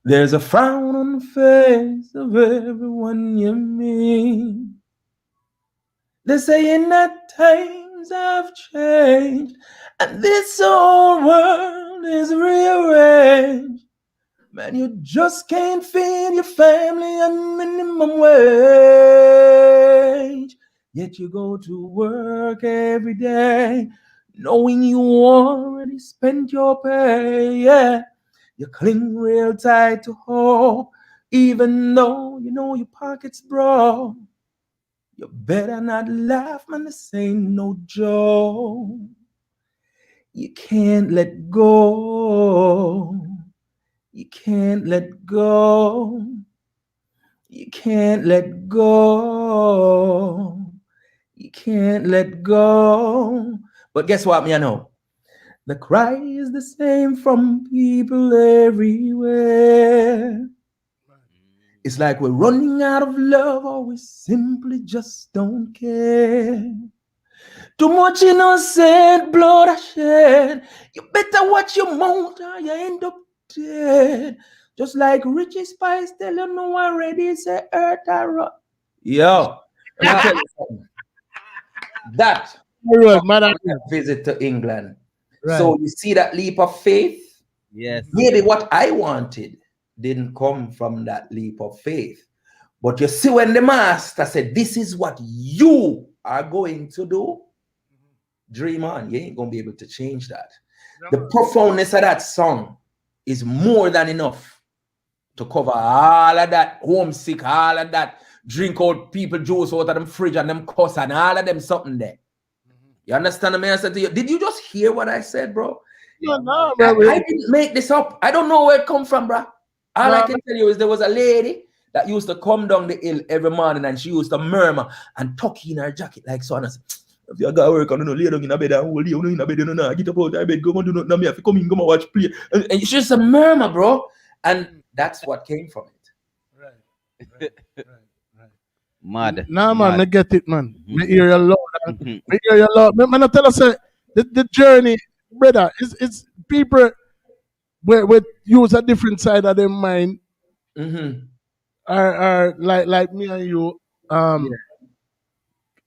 There's a frown on the face of everyone you meet. They're saying that times have changed and this whole world is rearranged. Man, you just can't feed your family on minimum wage. Yet you go to work every day knowing you already spent your pay. Yeah, you cling real tight to hope even though you know your pocket's broke. You better not laugh, man, this ain't no joke. You can't let go. You can't let go. You can't let go. You can't let go. But guess what, me I know? The cry is the same from people everywhere. It's like we're running out of love or we simply just don't care. Too much innocent blood I shed. You better watch your mouth or you end up dead. Just like Richie Spice tell you know already, say earth I rot. Yo, Let me tell you something. That visit to England. Right. So you see that leap of faith? Yes. Maybe what I wanted didn't come from that leap of faith. But you see, when the master said, this is what you are going to do, dream on. You ain't going to be able to change that. The profoundness of that song is more than enough to cover all of that homesick, all of that drink out people juice out of them fridge and them cuss and all of them something there. You understand what I said to you? Did you just hear what I said, bro? No, I didn't make this up. I don't know where it come from, bro. All I can tell you is there was a lady that used to come down the hill every morning and she used to murmur and tuck in her jacket like so. And I said, if you got work, I don't know, lay down in a bed and hold you in a bed, no, get up out of bed, go and do nothing. I have to come in, come and watch play. And it's just a murmur, bro. And that's what came from it. Right. Mad. Nah, man, I get it, man. Me hear your Lord. Me hear your Lord. Man, I tell us the journey, brother, it's people with use a different side of their mind. Are like me and you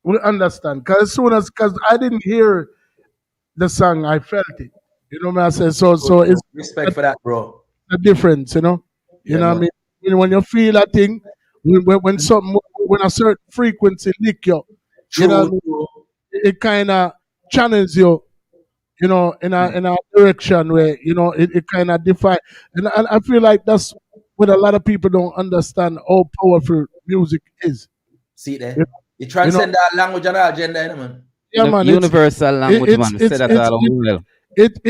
we understand. Cause I didn't hear the song, I felt it. You know what I say? So it's respect for that, bro. The difference, you know. You know what I mean? When you feel a thing, when something, when a certain frequency lick you, you know what I mean? It kind of channels you, you know, in a direction where, you know, it kind of define. And I feel like that's what a lot of people don't understand how powerful music is. See there? You transcend that language and that agenda, man. Yeah, man. Universal language, man. Say that all well. It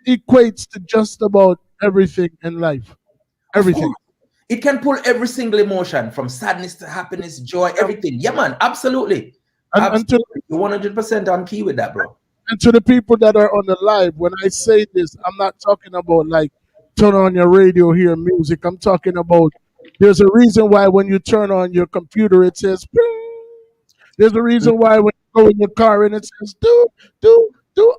equates to just about everything in life. Everything. It can pull every single emotion from sadness to happiness, joy, everything. Yeah, man. Absolutely. Absolutely. You're 100% on key with that, bro. And to the people that are on the live, when I say this, I'm not talking about like turn on your radio, hear music. I'm talking about there's a reason why when you turn on your computer, it says ping. There's a reason why when you go in your car and it says do.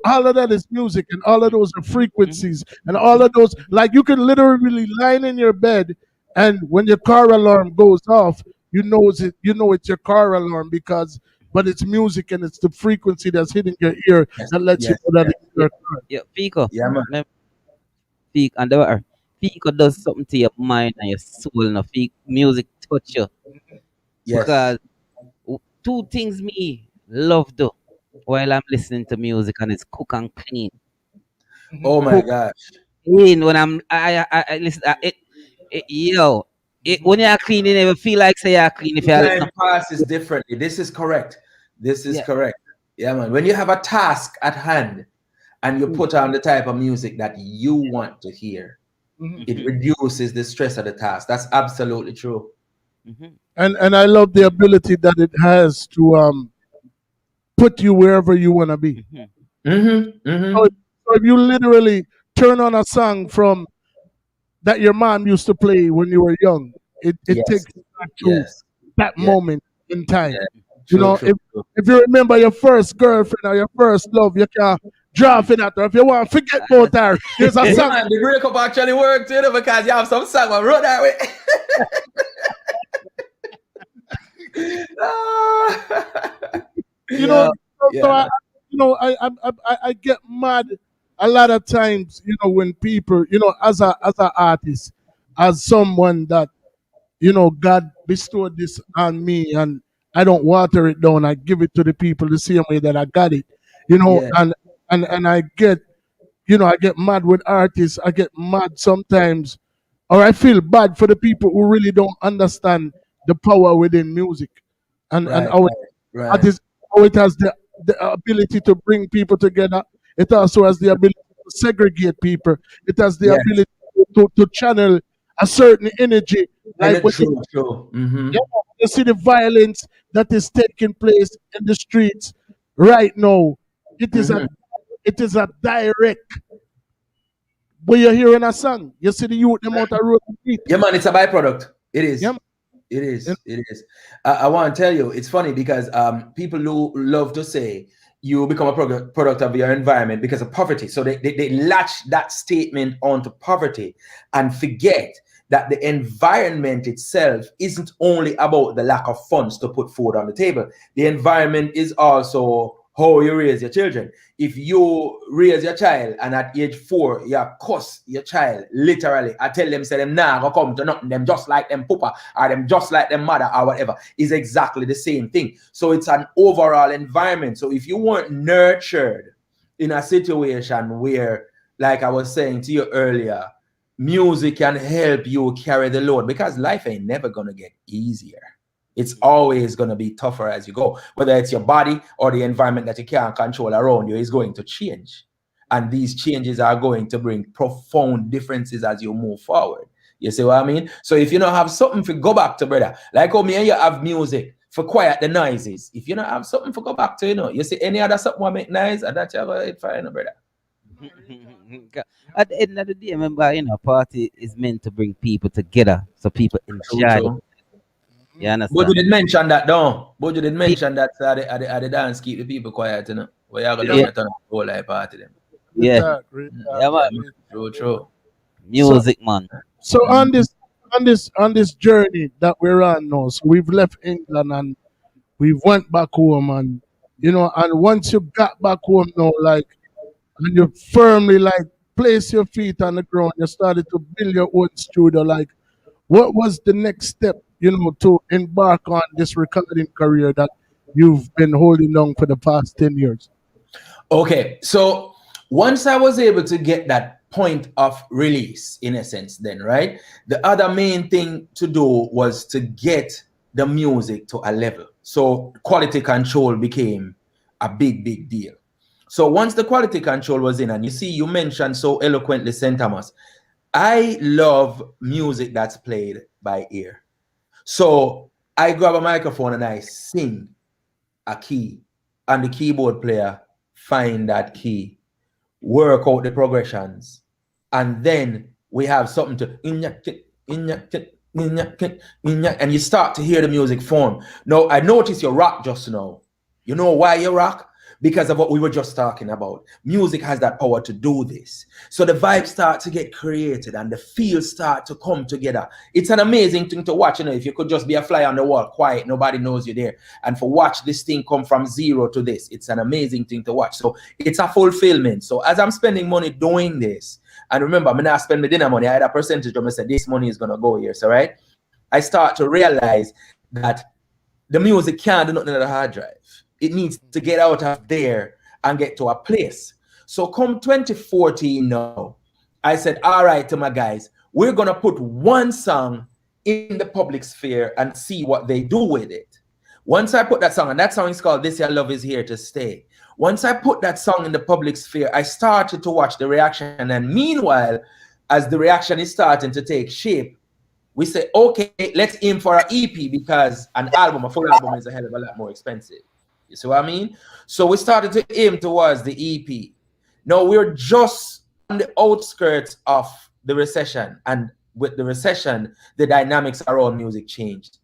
All of that is music, and all of those are frequencies, and all of those, like you can literally lie in your bed, and when your car alarm goes off, you know it's your car alarm but it's music and it's the frequency that's hitting your ear that lets you know that it's your car. Yeah, Fico. Yeah, man. Fico, and there Fico does something to your mind and your soul. No, music touch you. Yes. Because two things me love do while I'm listening to music, and it's cook and clean. Oh my gosh! Clean when I listen it when you're clean, you never feel like say you're clean. If you're time passes differently. This is correct. This is correct. Yeah, man. When you have a task at hand and you put on the type of music that you want to hear, it reduces the stress of the task. That's absolutely true. And I love the ability that it has to put you wherever you want to be. So if you literally turn on a song from that your mom used to play when you were young, it takes you back to that moment in time. You know, if you remember your first girlfriend or your first love, you can draw for that. Or if you want to forget about her, here's a song. Man, the breakup actually worked too, because you have some song I wrote that way. You know, I get mad a lot of times, you know, when people, you know, as an artist, as someone that, you know, God bestowed this on me and I don't water it down. I give it to the people the same way that I got it, you know, and I get, you know, I get mad with artists. I get mad sometimes, or I feel bad for the people who really don't understand the power within music and how it has the ability to bring people together. It also has the ability to segregate people. It has the ability to channel a certain energy. Like you see the violence that is taking place in the streets right now. It is a direct. When you're hearing a song, you see the youth them out of road. Yeah, man, it's a byproduct. It is. Yeah. It is. It is. I want to tell you, it's funny because people who love to say you become a product of your environment because of poverty. So they latch that statement onto poverty and forget that the environment itself isn't only about the lack of funds to put food on the table. The environment is also how you raise your children. If you raise your child and at age 4, you cuss your child, literally, I tell them, say them, nah, go come to nothing, them just like them papa, or them just like them mother, or whatever, is exactly the same thing. So it's an overall environment. So if you weren't nurtured in a situation where, like I was saying to you earlier, music can help you carry the load, because life ain't never gonna get easier. It's always going to be tougher as you go. Whether it's your body or the environment that you can't control around you is going to change. And these changes are going to bring profound differences as you move forward. You see what I mean? So if you don't have something to go back to, brother, like how me and you have music for quiet the noises. If you don't have something to go back to, you know, you see any other something want make noise, and that you have it fine, brother. At the end of the day, remember, you know, party is meant to bring people together so people enjoy it. You understand? But you did mention that, though. But you did mention that at the dance, keep the people quiet, you know. Where you're going to turn up the whole life party them. Yeah. Yeah, man. True. Music, man. So on this journey that we're on now, so we've left England and we went back home, and you know, and once you got back home now, like, and you firmly like place your feet on the ground, you started to build your own studio, like, what was the next step, you know, to embark on this recording career that you've been holding on for the past 10 years? Okay, so once I was able to get that point of release, in a sense, then, right, the other main thing to do was to get the music to a level. So quality control became a big deal. So once the quality control was in, and you see, you mentioned so eloquently, St. Thomas, I love music that's played by ear. So I grab a microphone and I sing a key, and the keyboard player find that key, work out the progressions, and then we have something to and you start to hear the music form. Now, I noticed you rock just now. You know why you rock? Because of what we were just talking about. Music has that power to do this. So the vibes start to get created and the feels start to come together. It's an amazing thing to watch. You know, if you could just be a fly on the wall, quiet, nobody knows you're there. And for watch this thing come from zero to this, it's an amazing thing to watch. So it's a fulfillment. So as I'm spending money doing this, and remember, I'm not spend my dinner money, I had a percentage of me said this money is gonna go here. So right, I start to realize that the music can't do nothing on the hard drive. It needs to get out of there and get to a place. So come 2014 now, I said, all right, to my guys, we're going to put one song in the public sphere and see what they do with it. Once I put that song, and that song is called This Your Love Is Here to Stay. Once I put that song in the public sphere, I started to watch the reaction. And meanwhile, as the reaction is starting to take shape, we say, okay, let's aim for an EP, because an album, a full album, is a hell of a lot more expensive. You see what I mean? So we started to aim towards the EP. Now we're just on the outskirts of the recession. And with the recession, the dynamics around music changed.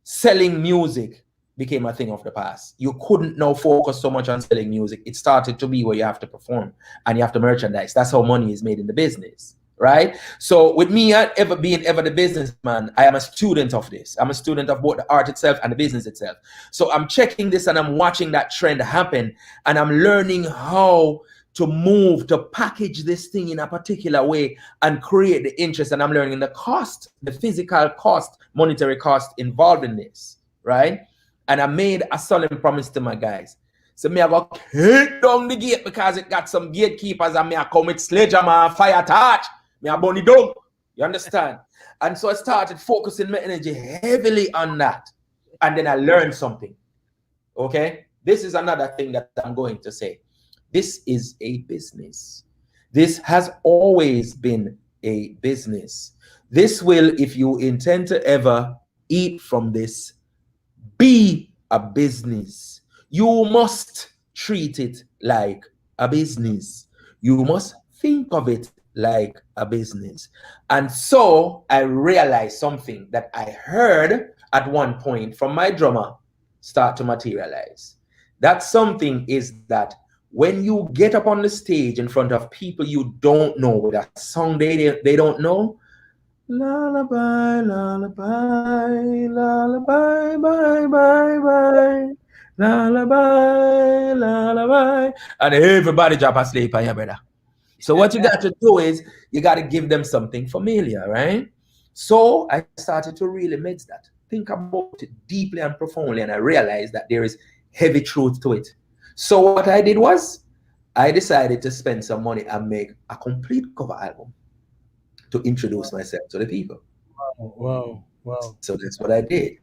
Selling music became a thing of the past. You couldn't now focus so much on selling music. It started to be where you have to perform and you have to merchandise. That's how money is made in the business. Right? So with me being ever the businessman, I am a student of this. I'm a student of both the art itself and the business itself. So I'm checking this and I'm watching that trend happen, and I'm learning how to move, to package this thing in a particular way and create the interest. And I'm learning the cost, the physical cost, monetary cost involved in this, right? And I made a solemn promise to my guys. So me I go kick down the gate, because it got some gatekeepers, and me I come with sledgehammer and fire torch. Me a burn it down. You understand? And so I started focusing my energy heavily on that. And then I learned something. Okay? This is another thing that I'm going to say. This is a business. This has always been a business. This will, if you intend to ever eat from this, be a business. You must treat it like a business. You must think of it like a business. And so I realized something that I heard at one point from my drummer start to materialize. That something is that when you get up on the stage in front of people you don't know, with a song they don't know, Lullaby, lullaby, lullaby, bye, bye, bye. Lullaby, lullaby. And everybody drop asleep on your brother. So what you got to do is you got to give them something familiar, right? So I started to really mix that, think about it deeply and profoundly, and I realized that there is heavy truth to it. So what I did was I decided to spend some money and make a complete cover album to introduce myself to the people. Wow. So that's what I did.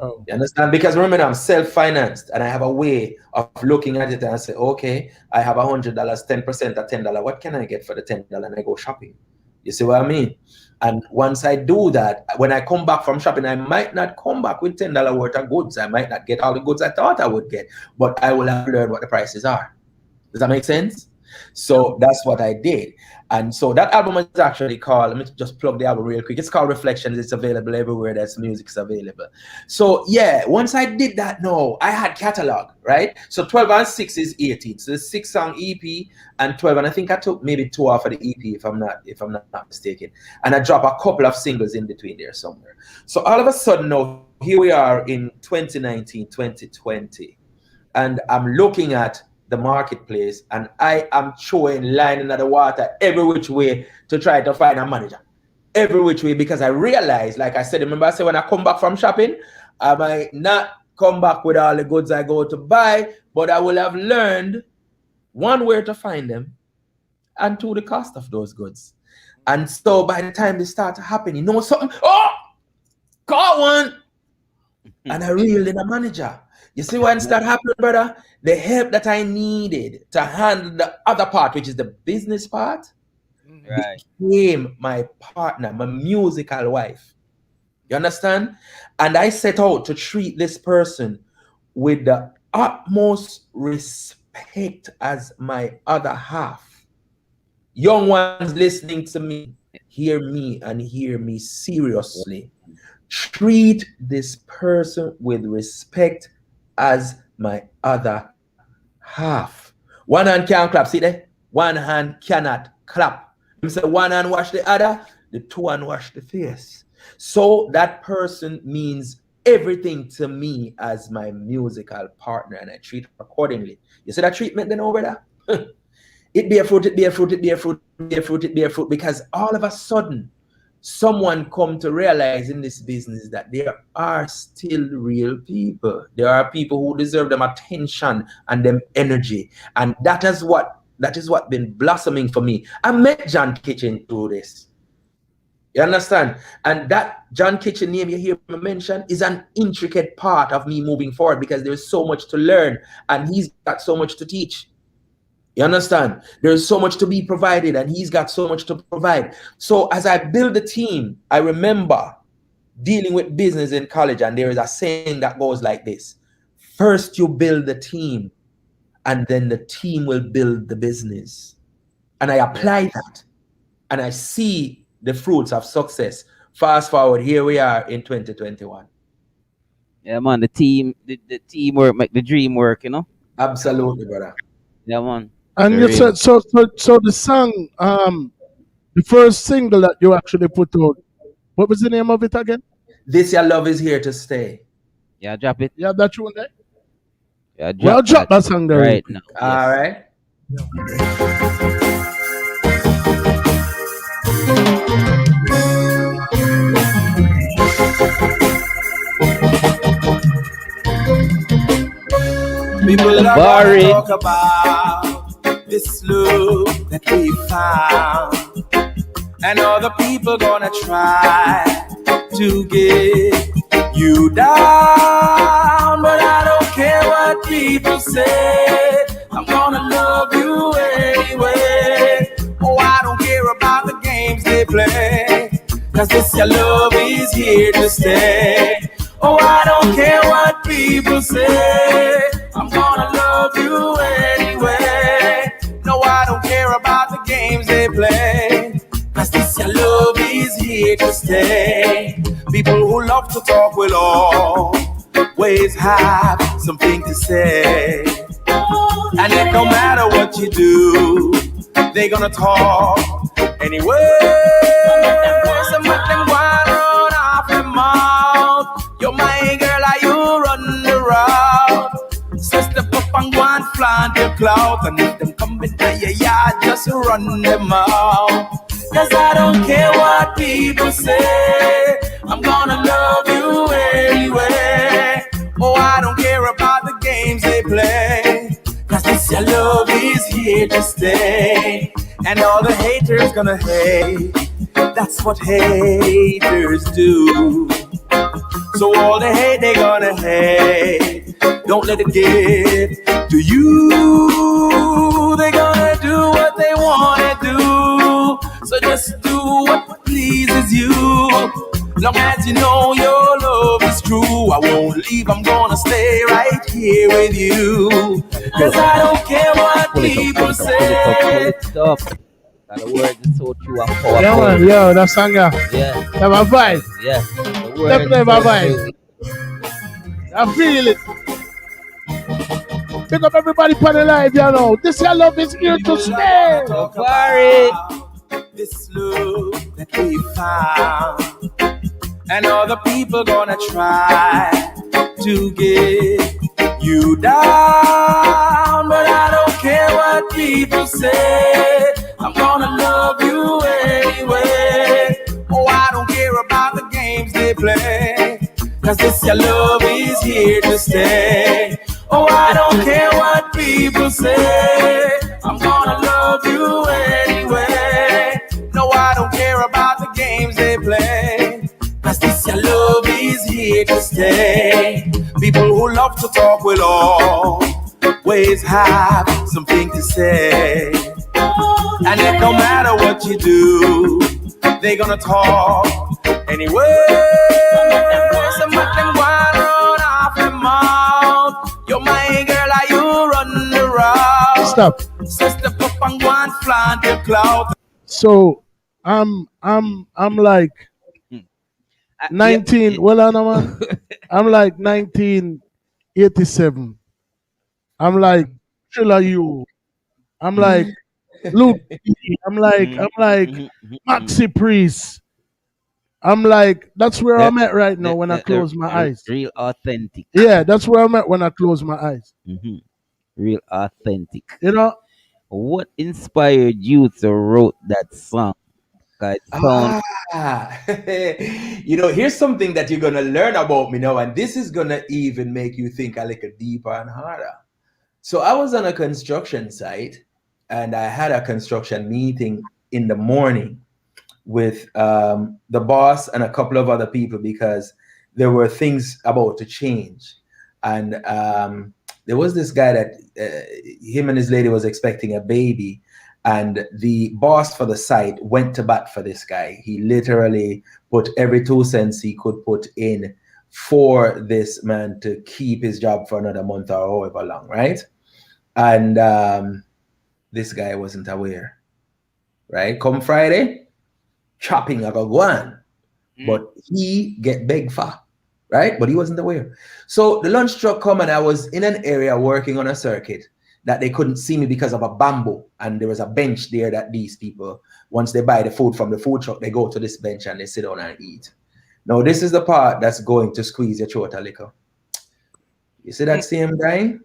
Wow. You understand? Because remember, I'm self-financed and I have a way of looking at it and I say, okay, I have $100, 10% or $10. What can I get for the $10? And I go shopping. You see what I mean? And once I do that, when I come back from shopping, I might not come back with $10 worth of goods. I might not get all the goods I thought I would get, but I will have learned what the prices are. Does that make sense? So that's what I did. And so that album is actually called, let me just plug the album real quick. It's called Reflections. It's available everywhere that's music's available. So yeah, once I did that, no, I had catalog, right? So 12 and 6 is 18. So the 6-song EP and 12, and I think I took maybe 2 off of the EP if I'm not mistaken. And I dropped a couple of singles in between there somewhere. So all of a sudden now, here we are in 2019, 2020. And I'm looking at the marketplace and I am throwing line into the water every which way to try to find a manager. Every which way, because I realized, like I said, remember I said when I come back from shopping, I might not come back with all the goods I go to buy, but I will have learned, 1, where to find them, and 2, the cost of those goods. And so by the time they start to happen, you know something, oh, caught one. And I reeled in a manager. You see when it started happening, brother? The help that I needed to handle the other part, which is the business part, became my partner, my musical wife. You understand? And I set out to treat this person with the utmost respect as my other half. Young ones listening to me, hear me and hear me seriously. Treat this person with respect as my other half. One hand can't clap. See there? One hand cannot clap. You say one hand wash the other, the 2 hand wash the face. So that person means everything to me as my musical partner, and I treat accordingly. You see that treatment then over there? It bear fruit, it bear fruit, it bear fruit, it bear fruit, it bear fruit, because all of a sudden someone come to realize in this business that there are still real people. There are people who deserve them attention and them energy. And that is what been blossoming for me. I met John Kitchen through this. You understand? And that John Kitchen name you hear me mention is an intricate part of me moving forward, because there's so much to learn and he's got so much to teach. You understand? There's so much to be provided and he's got so much to provide. So as I build the team, I remember dealing with business in college, and there is a saying that goes like this: first you build the team and then the team will build the business. And I apply that and I see the fruits of success. Fast forward, here we are in 2021. Yeah, man, the teamwork make the dream work, you know? Absolutely, brother. Yeah, man. And you said so the song, the first single that you actually put out, what was the name of it again? This Your Love Is Here to Stay. Yeah, drop it. You have that tune there? Yeah, drop that song there right now. All right. People are gonna talk about this love that we found, and other people gonna try to get you down. But I don't care what people say, I'm gonna love you anyway. Oh, I don't care about the games they play, 'cause this your love is here to stay. Oh, I don't care what people say, I'm gonna love you anyway. No, I don't care about the games they play, 'cause this your love is here to stay. People who love to talk will always have something to say. And it no matter what you do, they gonna talk anyway. Some of them clout. And if them come into your yard, just run them out. Cause I don't care what people say, I'm gonna love you anyway. Oh, I don't care about the games they play, cause this your love is here to stay. And all the haters gonna hate, that's what haters do. So all the hate they gonna hate, don't let it get to you. They gonna do what they wanna do, so just do what pleases you. Long as you know your love is true, I won't leave, I'm gonna stay right here with you. Cause I don't care what people say. Stop. The word is so true and powerful. Yeah, man, yo, that song, yeah. Yeah. Have a vibe. Yeah. Definitely have a vibe. I feel it. Pick up everybody for the live, you know. This your love is here to stay. This love that we found, and all the people gonna try to get you down, but I don't care what people say, I'm gonna love you anyway. Oh, I don't care about the games they play, cause this your love is here to stay. Oh, I don't care what people say, I'm gonna love you anyway. No, I don't care about the games they play, cause this your love is here to stay. People who love to talk will always have something to say. And it don't matter what you do, they gonna talk anyway. Some of them wanna run off their mouth. You're my girl, are you run the route? Stop. So step up and go and flaunt your clout. So I'm like 19. Well, man, I'm like 1987. I'm like Trilla You. I'm like Luke. I'm like Maxi Priest. I'm like, that's where I'm at right now when I close my eyes. Real authentic. Yeah, that's where I'm at when I close my eyes. Mm-hmm. Real authentic. You know, what inspired you to write that song? You know, here's something that you're gonna learn about me now, and this is gonna even make you think a little deeper and harder. So I was on a construction site, and I had a construction meeting in the morning with the boss and a couple of other people because there were things about to change. And there was this guy that him and his lady was expecting a baby, and the boss for the site went to bat for this guy. He literally put every 2 cents he could put in for this man to keep his job for another month or however long, right? And this guy wasn't aware, right? Come Friday, chopping like a guan, but he get begged for, right? But he wasn't aware. So the lunch truck come, and I was in an area working on a circuit that they couldn't see me because of a bamboo, and there was a bench there that these people, once they buy the food from the food truck, they go to this bench and they sit down and eat. Now this is the part that's going to squeeze your throat a little. You see that same guy?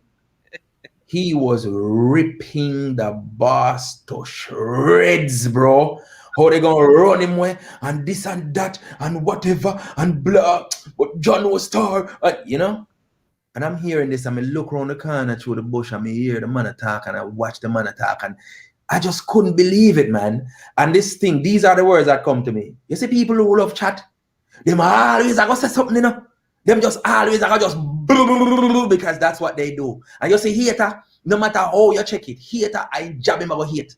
He was ripping the boss to shreds, bro. How they gonna run him away and this and that and whatever and blah. But John was star, you know. And I'm hearing this, and I look around the corner through the bush, and I hear the man attack, and I watch the man attack, and I just couldn't believe it, man. And this thing, these are the words that come to me. You see, people who love chat, them always I go say something, you know. Them just always I go just because that's what they do. And you see, hater, no matter how you check it, hater, I jab him about hate.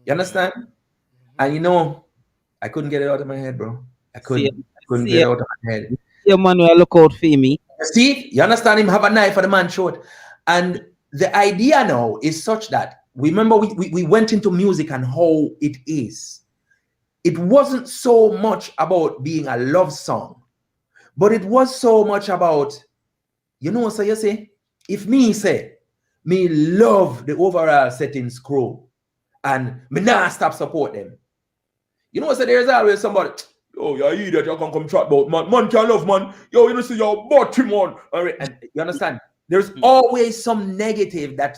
You understand? And you know, I couldn't get it out of my head, bro. I couldn't get it out of my head. Yeah, man, look out for me. See, you understand him have a knife for the man short. And the idea now is such that, remember we went into music and how it is. It wasn't so much about being a love song, but it was so much about, you know, so you say, if me say, me love the overall settings crew and me not stop support them. You know, so there's always somebody, oh, you idiot, you can come chat about man. Man can't love man. Yo, you know, see your body, man. All right. And you understand? There's always some negative that,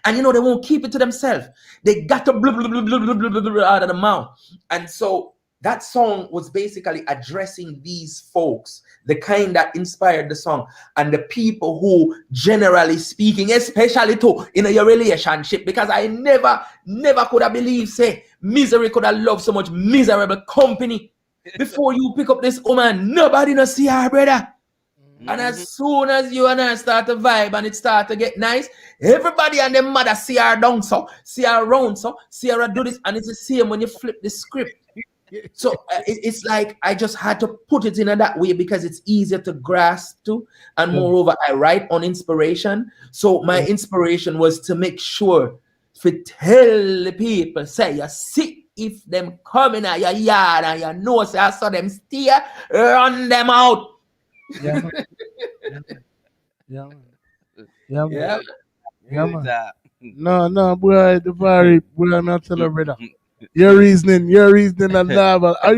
and you know, they won't keep it to themselves. They got to blah, blah, blah, blah, blah, blah, blah, blah, out of the mouth. And so that song was basically addressing these folks, the kind that inspired the song, and the people who, generally speaking, especially too in your relationship, because I never could have believed, say, misery could have loved so much miserable company. Before you pick up this woman, nobody no see her, brother. And as soon as you and her start to vibe and it start to get nice, everybody and their mother see her down so, see her around so, see her do this, and it's the same when you flip the script. So it's like I just had to put it in that way because it's easier to grasp to, and moreover, I write on inspiration. So my inspiration was to make sure to tell the people, say, you see, if them coming at your yard and you know, say, I saw them steer, run them out. Yeah, man. Yeah, man. Yeah, man. Yeah. Yeah, man. No, boy, DeVaré, boy, I'm not telling you, brother. Your reasoning a novel. Are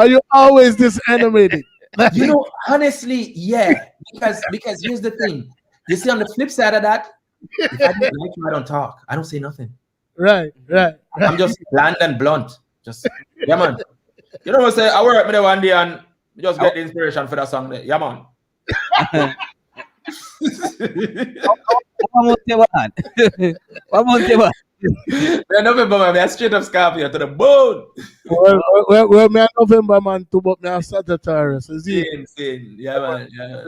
you always this animated? You know, honestly, yeah. Because here's the thing. You see, on the flip side of that, if I don't like you, I don't talk. I don't say nothing. Right. I'm just bland and blunt. Just, yeah, man. You know what I'm saying? I work with me one day and just get the inspiration for that song there. Yeah, man. November, man, I straight up Scorpio to the bone. Well, me a November man too, but me a Sagittarius. Same. Yeah, man. Yeah.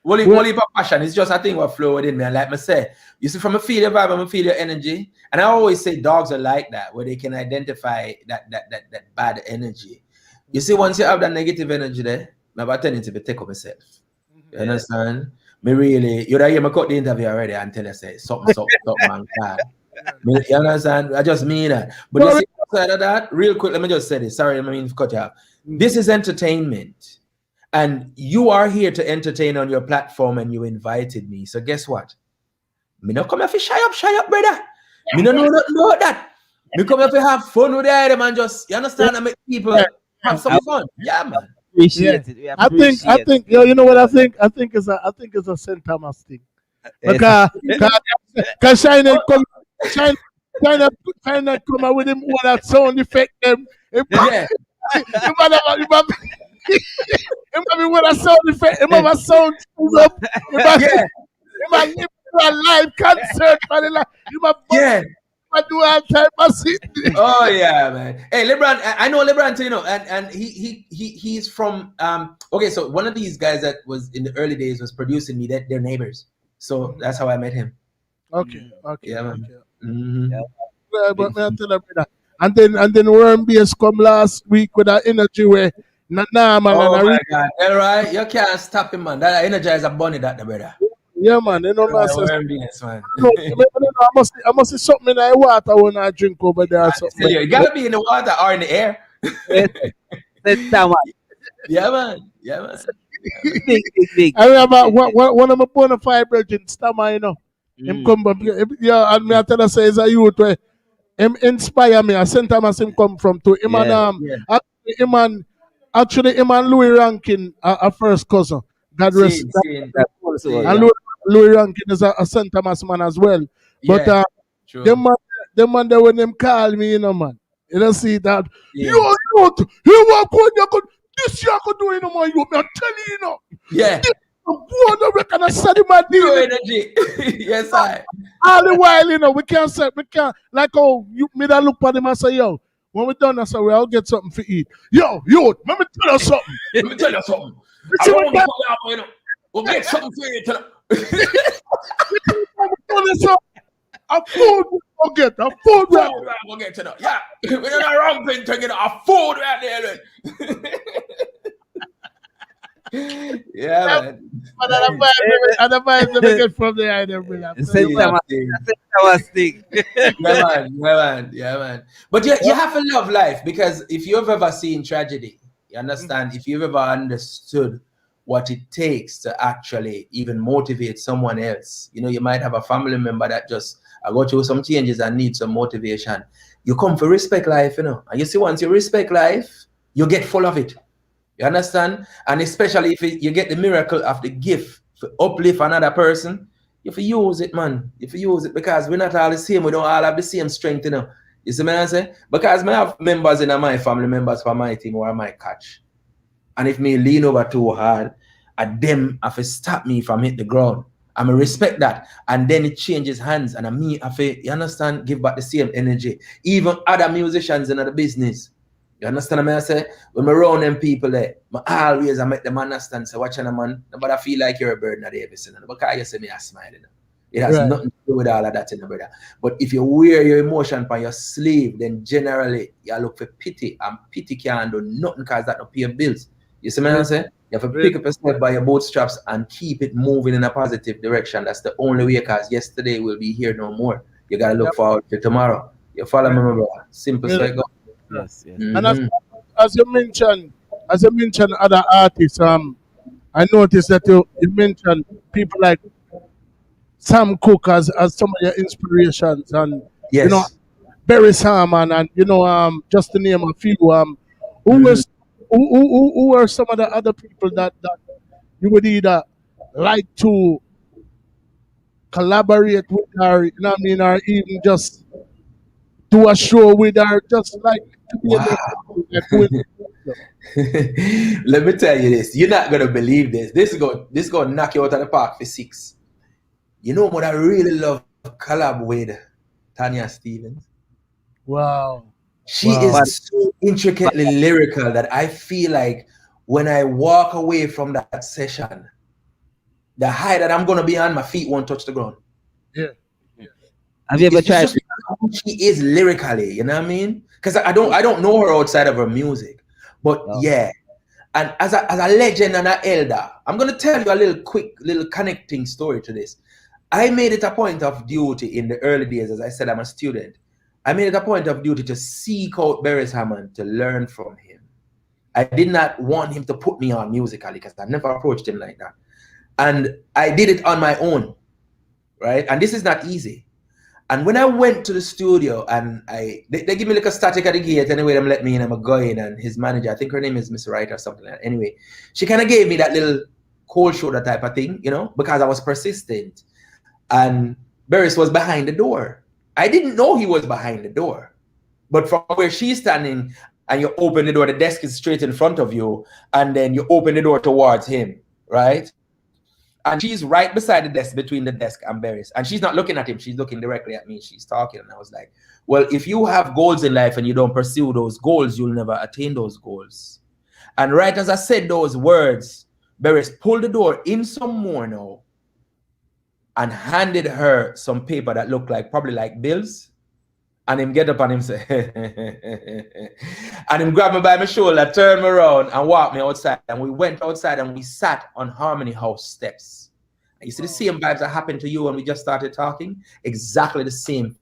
Only passion. It's just a thing what flow within me. And like I say, you see, from a feel your vibe, I'm a feel your energy. And I always say dogs are like that, where they can identify that bad energy. You see, once you have that negative energy there, I'm about to take up myself. You understand? Me really, you hear me cut the interview already and tell you say something, man. You understand? I just mean that. But you see, outside of that, real quick, let me just say this. Sorry, I mean to cut you off. This is entertainment. And you are here to entertain on your platform and you invited me. So guess what? Me not come here for shy up, brother. Me don't know nothing about that. Me come here to have fun with them and just, you understand, and make people have some fun. Yeah, man. Appreciate it. I think, you know what I think? I think it's a St. Thomas thing. Because China come with him all that sound effect them. Yeah. It might be with a sound effect. It might have sound up. It might give a live concert. You might do all type of shit. Oh yeah, man. Hey, LeBron, I know LeBron too, you know, and he's from okay, so one of these guys that was in the early days was producing me, that they're neighbors. So that's how I met him. Okay. Yeah, man. Okay. Mm-hmm. Yeah, but me I tell you that. And then Worm Bass come last week with that energy where man. Oh my God. All right, you can't stop him, man. That energizer bunny that the brother. Yeah, man. You know what I'm man. I must see something in the water when I drink over there or something. You gotta be in the water or in the air. Yeah, man. Big. I remember one of my bona fide brethren, Stammer, you know. Him come back. Yeah, and me I tell you say is a youth where him inspire me. I St. Thomas him come from to him and actually him and Louis Rankin are first cousin. God rest. And Louis Rankin is a St. Thomas man as well. But them man there when them call me, you know, man. You don't see that. You walk on you could this year could do, you know, man. You me tell you, know. Yeah. What reckon I said in my deal energy. Yes, I. All the while, you know, we can't like me that look at him and say, yo, when we done that, so we'll get something to eat. Yo, let me tell you something. We'll get something for you tonight. A food we'll get. A food we'll get tonight. Yeah. We're not ramping to get a food right there. Yeah, man. But other vibes that I get from the item, Yeah, man. But you have to love life, because if you've ever seen tragedy, you understand, if you've ever understood what it takes to actually even motivate someone else, you know, you might have a family member that just go through some changes and need some motivation. You come for respect life, you know, and you see, once you respect life, you get full of it. You understand? And especially if you get the miracle of the gift for uplift another person, you have to use it, man. You have to use it because we're not all the same. We don't all have the same strength, you know. You see what I say? Because I have members in my family, members for my team or my catch. And if me lean over too hard, and them have to stop me from hit the ground. I'm respect that. And then it changes hands. And me have to, you understand, give back the same energy. Even other musicians in the business. You understand what I say? When I around them people there, I make them understand. So watching a man, but I feel like you're a burden at everything. Because you see me a smiling. It has nothing to do with all of that, you know, brother. But if you wear your emotion on your sleeve, then generally you look for pity. And pity can't do nothing because that don't pay bills. You see what I'm saying? You have to pick up yourself by your bootstraps and keep it moving in a positive direction. That's the only way, because yesterday will be here no more. You gotta look forward to tomorrow. You follow me, my brother. Simple as I go. Yes, yes. And as you mentioned other artists, I noticed that you mentioned people like Sam Cooke as some of your inspirations, and you know, Barry Salmon, and you know, just to name a few. Who are some of the other people that you would either like to collaborate with, or you know what I mean, or even just do a show with, or just like to be Let me tell you this. You're not gonna believe this. This is gonna knock you out of the park for 6. You know what I really love collab with? Tanya Stevens. Wow. She is so intricately lyrical that I feel like when I walk away from that session, the height that I'm gonna be on, my feet won't touch the ground. Yeah. Have you ever tried? She is lyrically, you know what I mean? Because I don't know her outside of her music, but yeah. And as a legend and an elder, I'm gonna tell you a little connecting story to this. I made it a point of duty in the early days, as I said, I'm a student. I made it a point of duty to seek out Barry Hammond, to learn from him. I did not want him to put me on musically because I never approached him like that. And I did it on my own, right? And this is not easy. And when I went to the studio and they give me like a static at the gate, anyway, them let me in, I'm going, and his manager, I think her name is Miss Wright or something like that. Anyway, she kind of gave me that little cold shoulder type of thing, you know, because I was persistent. And Barris was behind the door. I didn't know he was behind the door. But from where she's standing and you open the door, the desk is straight in front of you, and then you open the door towards him, right? And she's right beside the desk, between the desk and Barris. And she's not looking at him. She's looking directly at me. She's talking. And I was like, well, if you have goals in life and you don't pursue those goals, you'll never attain those goals. And right as I said those words, Barris pulled the door in some more now and handed her some paper that looked like, probably like bills. And him get up and him say, and him grab me by my shoulder, turn me around and walk me outside. And we went outside and we sat on Harmony House steps. And you see the same vibes that happened to you when we just started talking? Exactly the same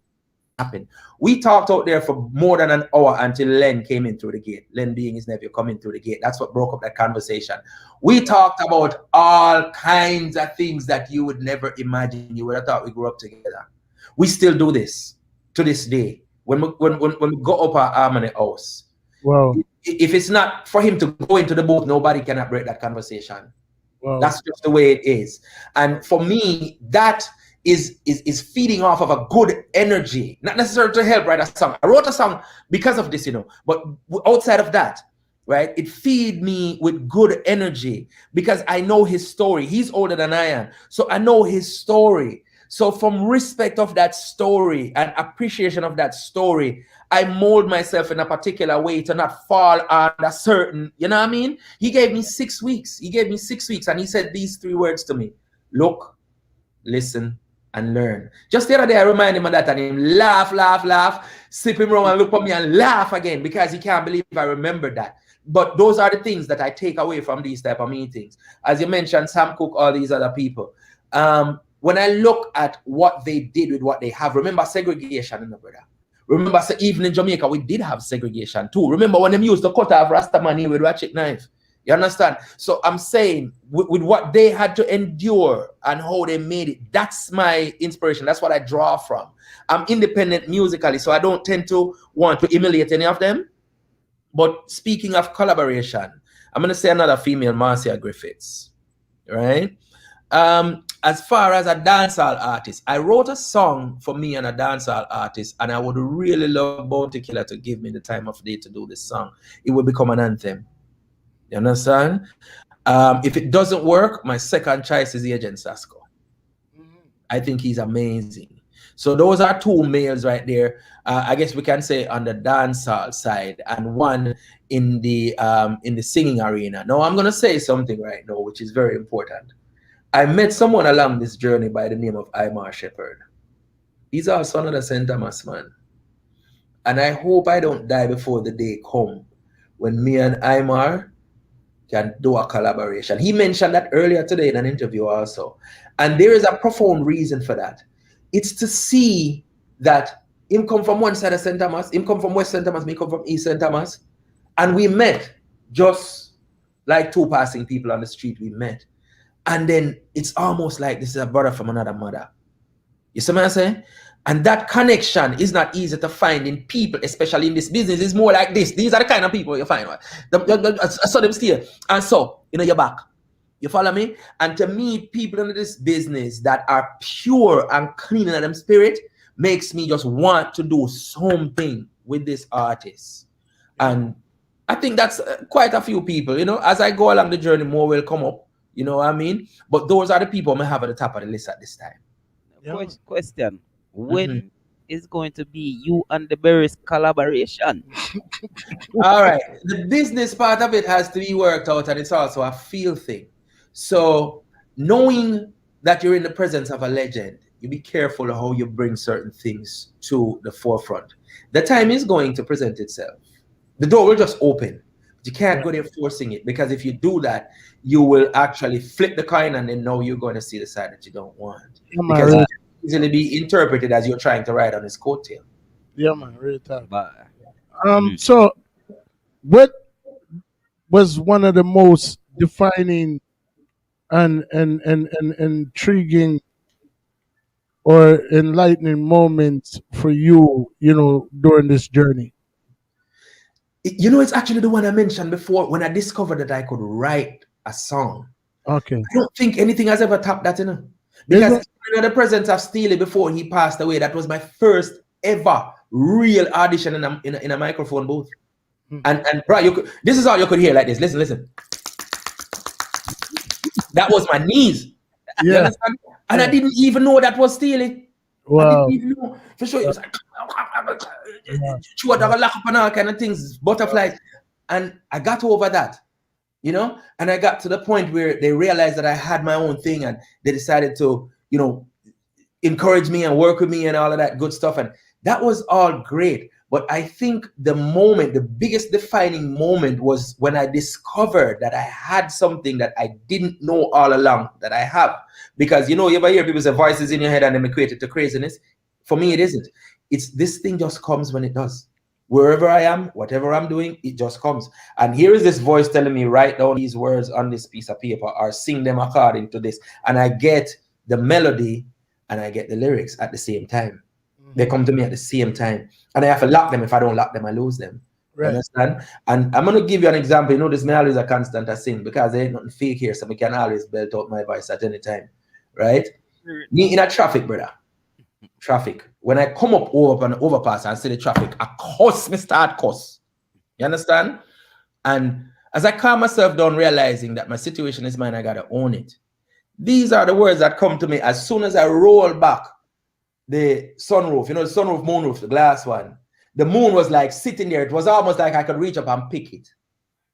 happened. We talked out there for more than an hour until Len came in through the gate. Len being his nephew coming through the gate. That's what broke up that conversation. We talked about all kinds of things that you would never imagine. You would have thought we grew up together. We still do this to this day. When we go up our Harmony House, wow. If it's not for him to go into the booth, nobody cannot break that conversation. Wow. That's just the way it is. And for me, that is feeding off of a good energy, not necessarily to help write a song. I wrote a song because of this, you know, but outside of that, right, it feed me with good energy because I know his story. He's older than I am, so I know his story. So from respect of that story and appreciation of that story, I mold myself in a particular way to not fall on a certain, you know what I mean? He gave me 6 weeks. He gave me 6 weeks and he said these 3 words to me: look, listen, and learn. Just the other day, I reminded him of that and him laugh, sip him around and look at me and laugh again because he can't believe I remembered that. But those are the things that I take away from these type of meetings. As you mentioned, Sam Cooke, all these other people. When I look at what they did with what they have, remember segregation, you know, brother. Remember, even in Jamaica, we did have segregation too. Remember when them used to cut off Rastaman with ratchet knife? You understand? So I'm saying with what they had to endure and how they made it, that's my inspiration. That's what I draw from. I'm independent musically, so I don't tend to want to emulate any of them. But speaking of collaboration, I'm going to say another female, Marcia Griffiths, right? As far as a dancehall artist, I wrote a song for me and a dancehall artist, and I would really love Bounty Killer to give me the time of day to do this song. It would become an anthem. You understand? If it doesn't work, my second choice is Agent Sasko. I think he's amazing. So those are two males right there. I guess we can say on the dancehall side, and one in the singing arena. Now I'm gonna say something right now, which is very important. I met someone along this journey by the name of Imar Shepherd. He's also another St. Thomas man. And I hope I don't die before the day come when me and Imar can do a collaboration. He mentioned that earlier today in an interview also. And there is a profound reason for that. It's to see that him come from one side of St. Thomas, him come from West St. Thomas, me come from East St. Thomas. And we met just like two passing people on the street, we met. And then it's almost like this is a brother from another mother. You see what I'm saying? And that connection is not easy to find in people, especially in this business. It's more like this. These are the kind of people you find. Right? I saw them still. And so, you're back. You follow me? And to meet people in this business that are pure and clean in them spirit makes me just want to do something with this artist. And I think that's quite a few people. As I go along the journey, more will come up. You know what I mean? But those are the people I have at the top of the list at this time. Question. When is going to be you and DeVaré's collaboration? All right. The business part of it has to be worked out, and it's also a feel thing. So knowing that you're in the presence of a legend, you be careful of how you bring certain things to the forefront. The time is going to present itself. The door will just open. You can't go there forcing it, because if you do that, you will actually flip the coin, and then now you're going to see the side that you don't want. Because it can easily be interpreted as you're trying to ride on his coattail. Yeah, man, really tough. So what was one of the most defining and intriguing or enlightening moments for you, during this journey? It's actually the one I mentioned before, when I discovered that I could write a song. Okay. I don't think anything has ever topped that, because in the presence of Steely before he passed away, that was my first ever real audition in a microphone booth. And bro, this is all you could hear like this. Listen. That was my knees. Yeah. You understand? And I didn't even know that was Steely. Wow. I didn't even know. For sure, it was like all kind of things, butterflies. And I got over that, and I got to the point where they realized that I had my own thing, and they decided to, encourage me and work with me and all of that good stuff. And that was all great. But I think the biggest defining moment was when I discovered that I had something that I didn't know all along that I have. Because, you ever hear people say voices in your head and then equate it to craziness? For me, it isn't. It's this thing just comes when it does. Wherever I am, whatever I'm doing, it just comes. And here is this voice telling me, write down these words on this piece of paper or sing them according to this. And I get the melody and I get the lyrics at the same time. They come to me at the same time. And I have to lock them. If I don't lock them, I lose them. Right. Understand? And I'm going to give you an example. This may always a constant I sing, because there ain't nothing fake here, so I can always belt out my voice at any time. Right? Me in a traffic, brother. Traffic. When I come up over an overpass and see the traffic, I cuss, me start cuss. You understand? And as I calm myself down, realizing that my situation is mine, I got to own it. These are the words that come to me as soon as I roll back the sunroof, the sunroof, moonroof, the glass one. The moon was like sitting there. It was almost like I could reach up and pick it.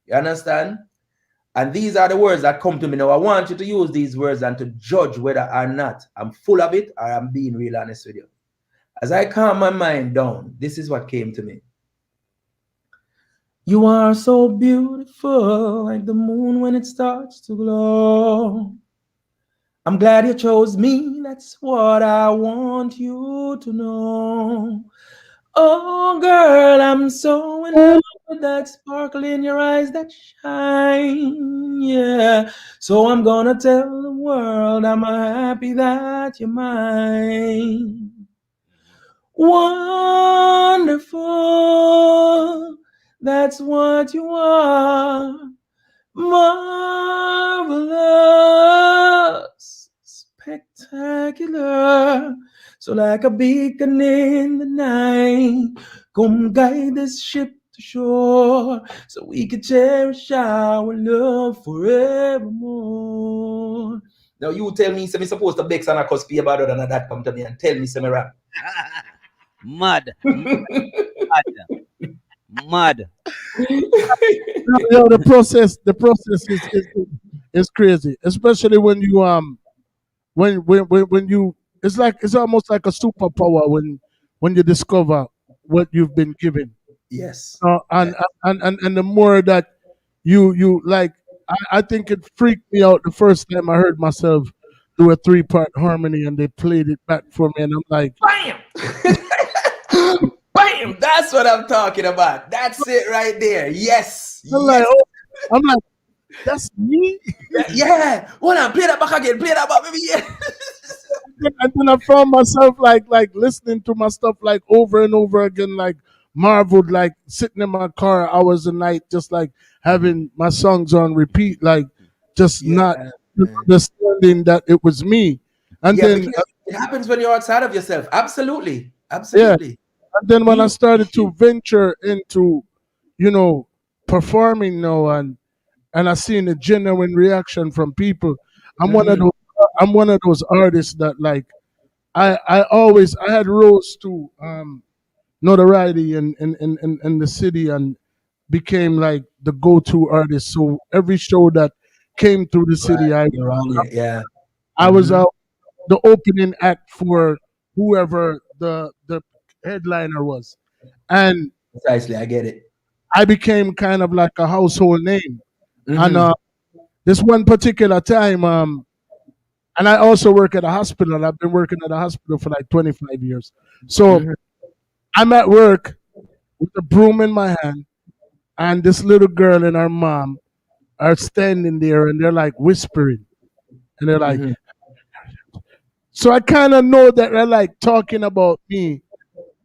You understand? And these are the words that come to me. Now, I want you to use these words and to judge whether or not I'm full of it or I'm being real honest with you. As I calm my mind down, this is what came to me. You are so beautiful, like the moon when it starts to glow. I'm glad you chose me, that's what I want you to know. Oh, girl, I'm so in love with that sparkle in your eyes that shine, yeah. So I'm gonna tell the world I'm happy that you're mine. Wonderful, that's what you are. Marvelous, spectacular. So like a beacon in the night, come guide this ship to shore, so we can cherish our love forevermore. Now you tell me, say me supposed to beg Santa Claus pay about than that come to me and tell me, say me rap. Mad. Mad. Yo, the process is crazy, especially when you when you it's almost like a superpower when you discover what you've been given. Yes. And the more that you like, I think it freaked me out the first time I heard myself do a 3-part harmony and they played it back for me, and I'm like, bam, bam. That's what I'm talking about. That's it right there. Yes. I'm like, that's me. Yeah. Hold on, play that back again. Play that back, baby. Yeah. And then I found myself like listening to my stuff like over and over again, like marveled, like sitting in my car hours a night, just like having my songs on repeat, like just not understanding that it was me. And then it happens when you're outside of yourself. Absolutely. yeah, Absolutely. and then when I started to venture into, performing now, and I seen a genuine reaction from people, I'm one of those artists that like I had rose to notoriety in the city and became like the go-to artist. So every show that came through the city, I was the opening act for whoever the headliner was, and precisely, I get it. I became kind of like a household name. And this one particular time, and I also work at a hospital. I've been working at a hospital for like 25 years. So I'm at work with a broom in my hand, and this little girl and her mom are standing there, and they're like whispering, and they're like, so I kind of know that they're like talking about me.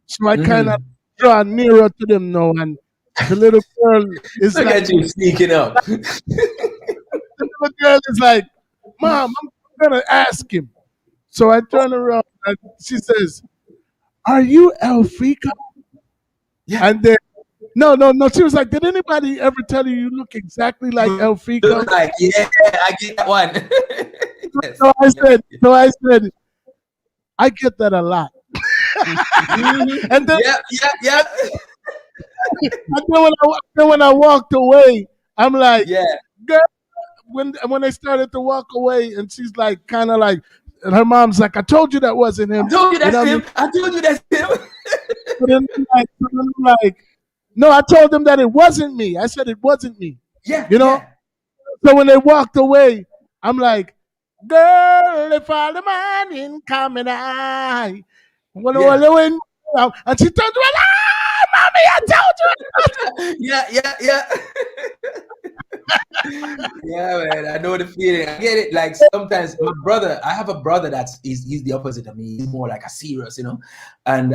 So I kind of draw nearer to them now, and the little girl is Look like, at you sneaking up. the little girl is like, Mom, I'm gonna ask him. So I turn around and she says, "Are you Elfrika?" Yeah. And then no. She was like, "Did anybody ever tell you look exactly like Elfrika?" Like, yeah, I get that one. Yes. So I said, I get that a lot. And then, yeah. And then when I walked away, I'm like, yeah. Girl, when they started to walk away, and she's like, kind of like, and her mom's like, I told you that wasn't him. I told you that's him. I told you that's him. But then I'm like, no, I told them that it wasn't me. I said it wasn't me. Yeah. Yeah. So when they walked away, I'm like, girl, if all the man in coming, and she turned around, mommy, I told you. Yeah. Yeah, man, I know the feeling. I get it. Like sometimes my brother, I have a brother he's the opposite of me. He's more like a serious, And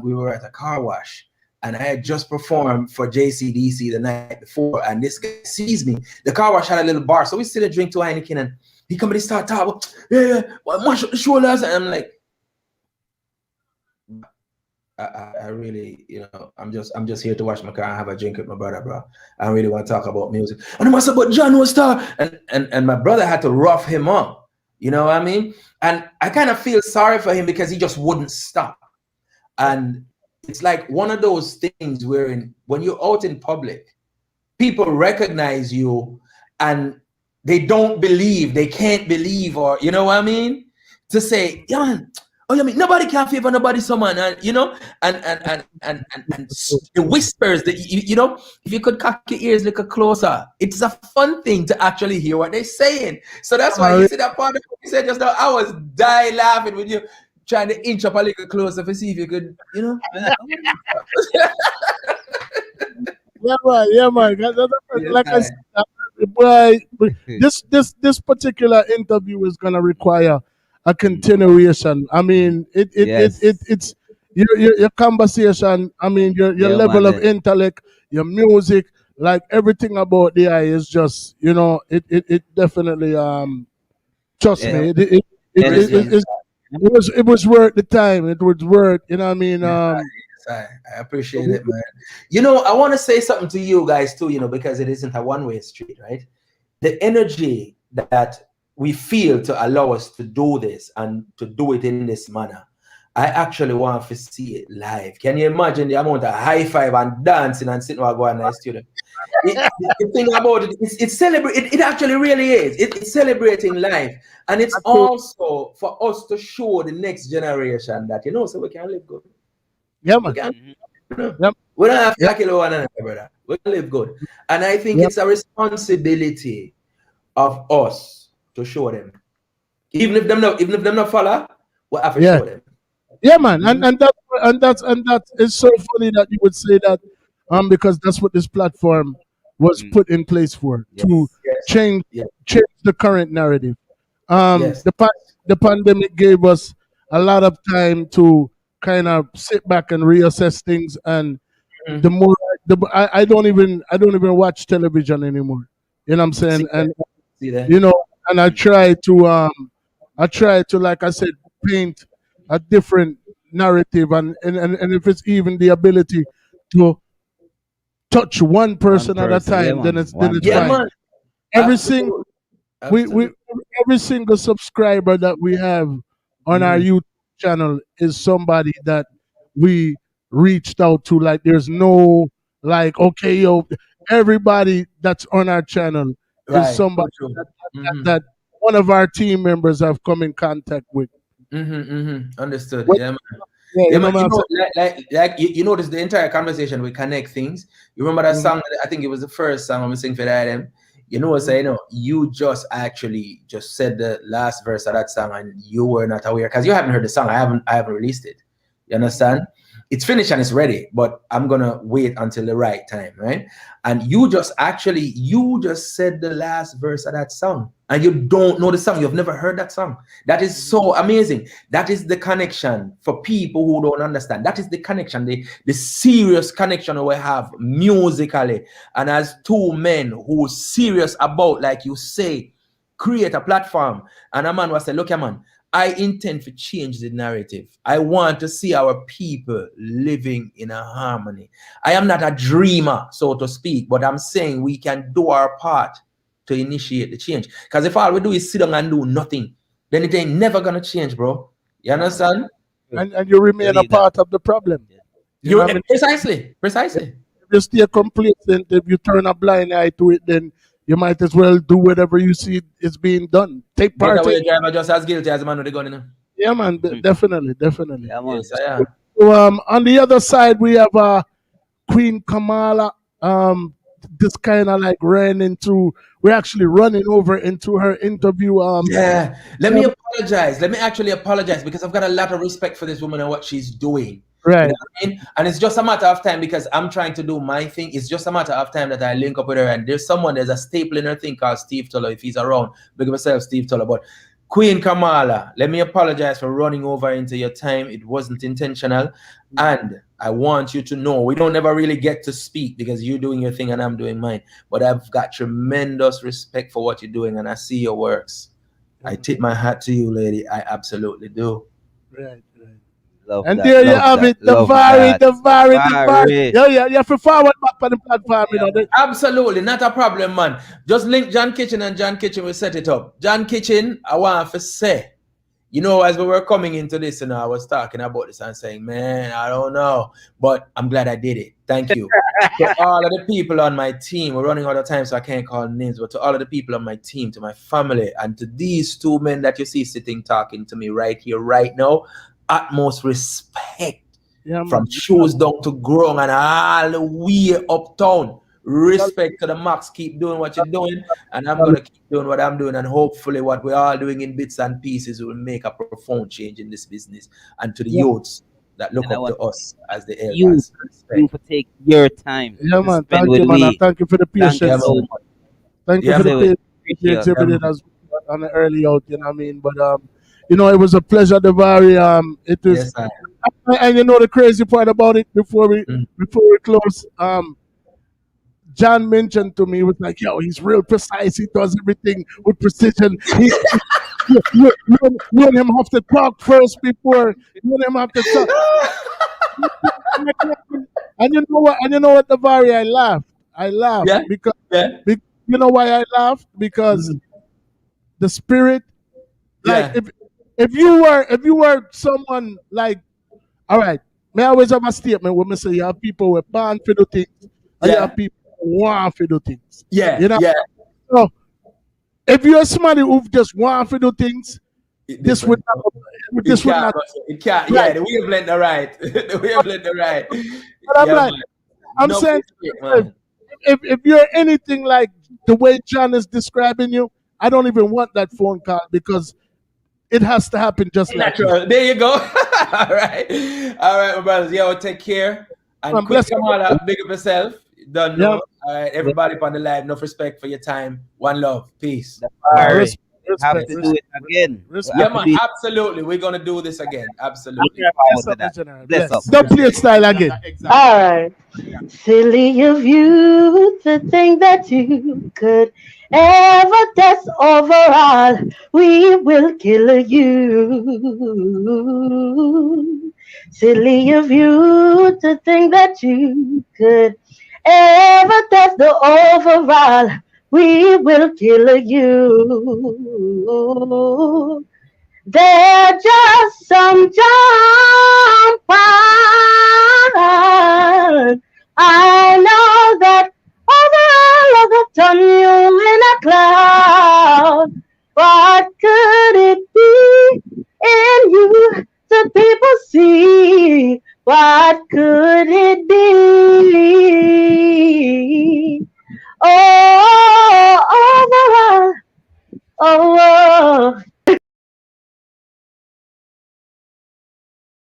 we were at a car wash, and I had just performed for JCDC the night before, and this guy sees me. The car wash had a little bar, so we sit and drink to Heineken, and he come and he start talking, mash up the shoulders, and I'm like, I really, I'm just here to wash my car and have a drink with my brother, bro. I don't really want to talk about music. And I must say, but John was star, and my brother had to rough him up. You know what I mean? And I kind of feel sorry for him because he just wouldn't stop. And it's like one of those things wherein when you're out in public, people recognize you and they don't believe, they can't believe, or you know what I mean? To say, yeah, man. Oh, you mean nobody can favor nobody, someone, and and the whispers that if you could cock your ears a little closer, it's a fun thing to actually hear what they're saying. So that's why you see that part of what you said just now. I was dying laughing with you, trying to inch up a little closer to see if you could, Yeah, man. Like I said, boy, this particular interview is gonna require a continuation. I mean, it's your conversation. I mean, your level of intellect, your music, like everything about the eye is just, it definitely trust me, It was worth the time. It was worth, you know what I mean? I appreciate it, man. You know, I want to say something to you guys too, you know, because it isn't a one-way street, right? The energy that we feel to allow us to do this and to do it in this manner, I actually want to see it live. Can you imagine the amount of high five and dancing and sitting while going in the studio? The thing about it, it actually really is. It's celebrating life. And it's also for us to show the next generation that, you know, so we can live good. Yeah, man. We don't have to kill one another, brother. We can live good. And I think it's a responsibility of us to show them. Even if them not follow, we have to show them. Yeah, man, and that is so funny that you would say that, because that's what this platform was put in place for, to change the current narrative. The pandemic gave us a lot of time to kind of sit back and reassess things, and I don't even watch television anymore. You know what I'm saying? And you know, and I try to like I said, paint a different narrative, and if it's even the ability to touch one person at a time, then it's fine. Man. Every single subscriber that we have on our YouTube channel is somebody that we reached out to. Like, there's no like, okay, yo, everybody that's on our channel is somebody that one of our team members have come in contact with. Understood. What- Yeah, man. Yeah, Man, man, you notice the entire conversation, we connect things. You remember that song? I think it was the first song I'm singing for them. You know what I'm saying? No, you just actually just said the last verse of that song, and you were not aware because you haven't heard the song. I haven't released it. You understand? It's finished and it's ready, but I'm gonna wait until the right time, right? And you just said the last verse of that song, and you don't know the song. You've never heard that song. That is so amazing. That is the connection for people who don't understand. That is the connection, the serious connection we have musically, and as two men who are serious about, like you say, create a platform. And a man was saying, look, man, I intend to change the narrative. I want to see our people living in a harmony. I am not a dreamer, so to speak, but I'm saying we can do our part to initiate the change. Because if all we do is sit down and do nothing, then it ain't never going to change, bro. You understand? And you remain a part of the problem. You know what I mean? Precisely. If you stay complacent, if you turn a blind eye to it, then you might as well do whatever you see is being done. Take part. The driver just as guilty as the man with the gun, you know? Yeah, man, definitely. Yeah, man. Yes, So, on the other side, we have Queen Kamala. This kind of like we're actually running over into her interview. Let me apologize. Let me actually apologize, because I've got a lot of respect for this woman and what she's doing. Right. You know what I mean? And it's just a matter of time, because I'm trying to do my thing. It's just a matter of time that I link up with her. And there's a staple in her thing called Steve Tuller. If he's around, big up myself, Steve Tuller. But Queen Kamala, let me apologize for running over into your time. It wasn't intentional. And I want you to know, we don't ever really get to speak because you're doing your thing and I'm doing mine. But I've got tremendous respect for what you're doing, and I see your works. I tip my hat to you, lady. I absolutely do. Right. And there you have it, DeVaré. Yeah, you have to forward back on the platform. Yeah. You know, Absolutely, not a problem, man. Just link John Kitchen, and John Kitchen will set it up. John Kitchen, I want to say, you know, as we were coming into this, and I was talking about this and saying, man, I don't know, but I'm glad I did it. Thank you. To all of the people on my team, we're running out of time, so I can't call names, but to all of the people on my team, to my family, and to these two men that you see sitting talking to me right here, right now, utmost respect. From shoes down to ground and all the way uptown. Respect to the max. Keep doing what you're doing, and I'm going to keep doing what I'm doing, and hopefully what we're all doing in bits and pieces will make a profound change in this business. And to the youths that look up to us as the elders. You for take your time. Yeah, man. Thank you, man. Thank you for the patience. Thank you for the patience as on the early out, you know what I mean? But you know, it was a pleasure, DeVaré. It was, and you know the crazy part about it before we close. John mentioned to me, he was like, "Yo, he's real precise. He does everything with precision. You and him have to talk first before you and him have to talk. And you know what? And you know what, DeVaré? I laughed. I laughed Yeah. because Yeah. you know why I laughed? Because the spirit, like Yeah. if you were someone like, all right, may I always have a statement when I say you have people who are born for the things, and you Yeah. have people who want for the things. Yeah. You know? Yeah. So if you're somebody who just want to do things, this would not, this would not. It can't. Right. Yeah, the wavelength are right. The wavelength are right. But I'm Yeah, like, man. I'm No saying, mistake, man. if you're anything like the way John is describing you, I don't even want that phone call because it has to happen just like this. Natural. There you go. All right. All right, my brothers. Yeah, well, take care. And Man, quick bless come on up. Big up yourself. Done know. Yeah. All right, everybody on the live, enough respect for your time. One love. Peace. Sorry. Have to do it again. Yeah, man. Absolutely. We're going to do this again. Absolutely. Bless up. Don't play it style again. All right. Silly of you to think that you could ever test overall. We will kill you. Silly of you to think that you could ever test the overall. We will kill you. They're just some jump on. I know that over all of the done you in a cloud. What could it be in you that people see? What could it be? Oh, overall. Oh,